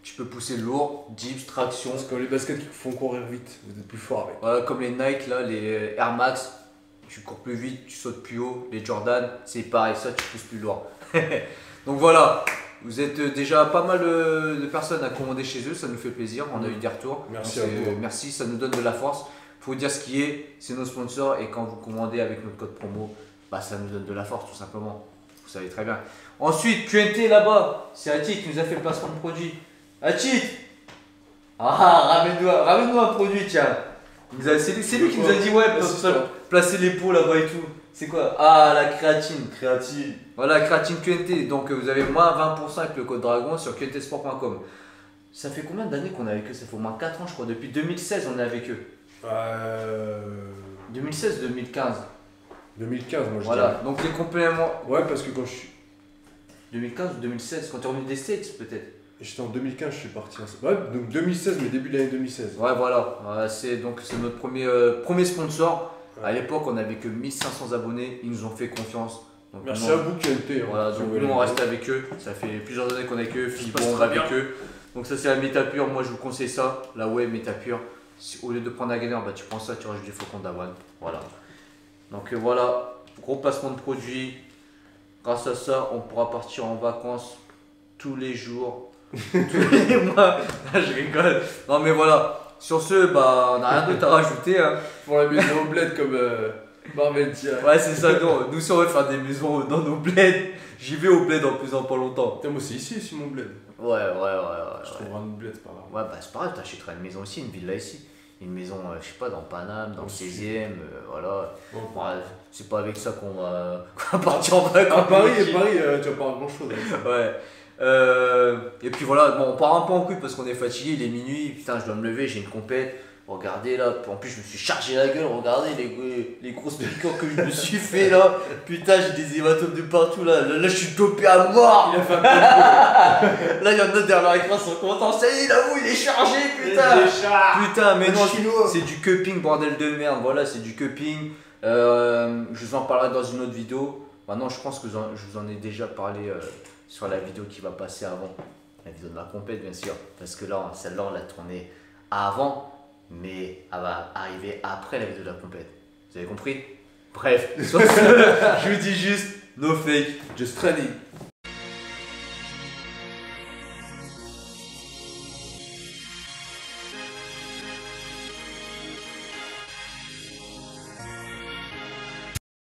S4: tu peux pousser lourd, dips, traction.
S2: Parce que les baskets qui font courir vite, vous êtes plus fort avec.
S1: Voilà, comme les Nike, là, les Air Max, tu cours plus vite, tu sautes plus haut. Les Jordan, c'est pareil, ça tu pousses plus lourd. Donc voilà, vous êtes déjà pas mal de personnes à commander chez eux, ça nous fait plaisir, on a eu des retours.
S2: Merci à vous.
S1: Merci, ça nous donne de la force. Faut dire ce qui est, c'est nos sponsors et quand vous commandez avec notre code promo, ça nous donne de la force tout simplement. Vous savez très bien. Ensuite, QNT là-bas, c'est Atit qui nous a fait le placement de produit. Atit, ramène-nous un produit, tiens. C'est lui qui nous a dit, ouais, placer les pots là-bas et tout. C'est quoi? Ah, la créatine. Voilà, créatine QNT. Donc vous avez moins 20% avec le code Dragon sur qntsport.com. Ça fait combien d'années qu'on est avec eux? Ça fait au moins 4 ans, je crois. Depuis 2016, on est avec eux. 2016-2015.
S2: 2015, moi je
S1: Voilà, donc les compléments.
S2: Ouais, parce que quand je suis.
S1: 2015 ou 2016, quand tu es revenu des States peut-être.
S2: J'étais en 2015, je suis parti. Ouais, donc 2016, mais début de l'année 2016.
S1: Ouais, voilà. C'est notre premier sponsor. Ouais. À l'époque, on n'avait que 1500 abonnés. Ils nous ont fait confiance. Donc,
S2: merci à vous, QNT.
S1: Voilà, donc nous on reste avec eux. Ça fait plusieurs années qu'on est avec eux. Fibre, on va avec eux. Donc ça, c'est la Métapure. Moi, je vous conseille ça. La whey Métapure. Au lieu de prendre un gainer, tu prends ça, tu rajoutes du flocon d'avoine. Voilà. Donc voilà, gros placement de produit. Grâce à ça, on pourra partir en vacances tous les jours, tous les mois. Je rigole. Non mais voilà. Sur ce, on n'a rien d'autre à rajouter. Hein.
S2: Pour la maison au bled comme Marvel Tia.
S1: Ouais, c'est ça. Non. Nous, si on veut faire des maisons dans nos bleds, j'y vais au bled en plus en pas longtemps.
S2: Moi, c'est ici mon bled.
S1: Ouais.
S2: Je trouverai un bled, c'est pas grave.
S1: Ouais, c'est pas grave, t'achèteras une maison aussi, une villa ici. une maison, je sais pas, dans Paname, dans le 16e, voilà.
S2: Bon,
S1: Ouais, c'est pas avec ça qu'on va partir en vacances.
S2: à Paris, tu vas pas grand chose.
S1: Ouais. Et puis voilà, bon, on part un peu en couille parce qu'on est fatigué, il est minuit, putain, je dois me lever, j'ai une compète. Regardez là, en plus je me suis chargé la gueule, regardez les grosses piqûres que je me suis fait là. Putain, j'ai des hématomes de partout là, là je suis dopé à mort.
S2: Il a fait un
S1: Là il y en a derrière l'écran, ils sont contents, ça y est, là où il est chargé, putain. Putain, mais non, c'est du cupping, bordel de merde, voilà, c'est du cupping. Je vous en parlerai dans une autre vidéo. Maintenant, je pense que je vous en ai déjà parlé sur la vidéo qui va passer avant. La vidéo de ma compète, bien sûr. Parce que là, celle-là, on l'a tournée avant, mais elle va arriver après la vidéo de la compète. Vous avez compris? Bref, sur ce, je vous dis juste, no fake, just training.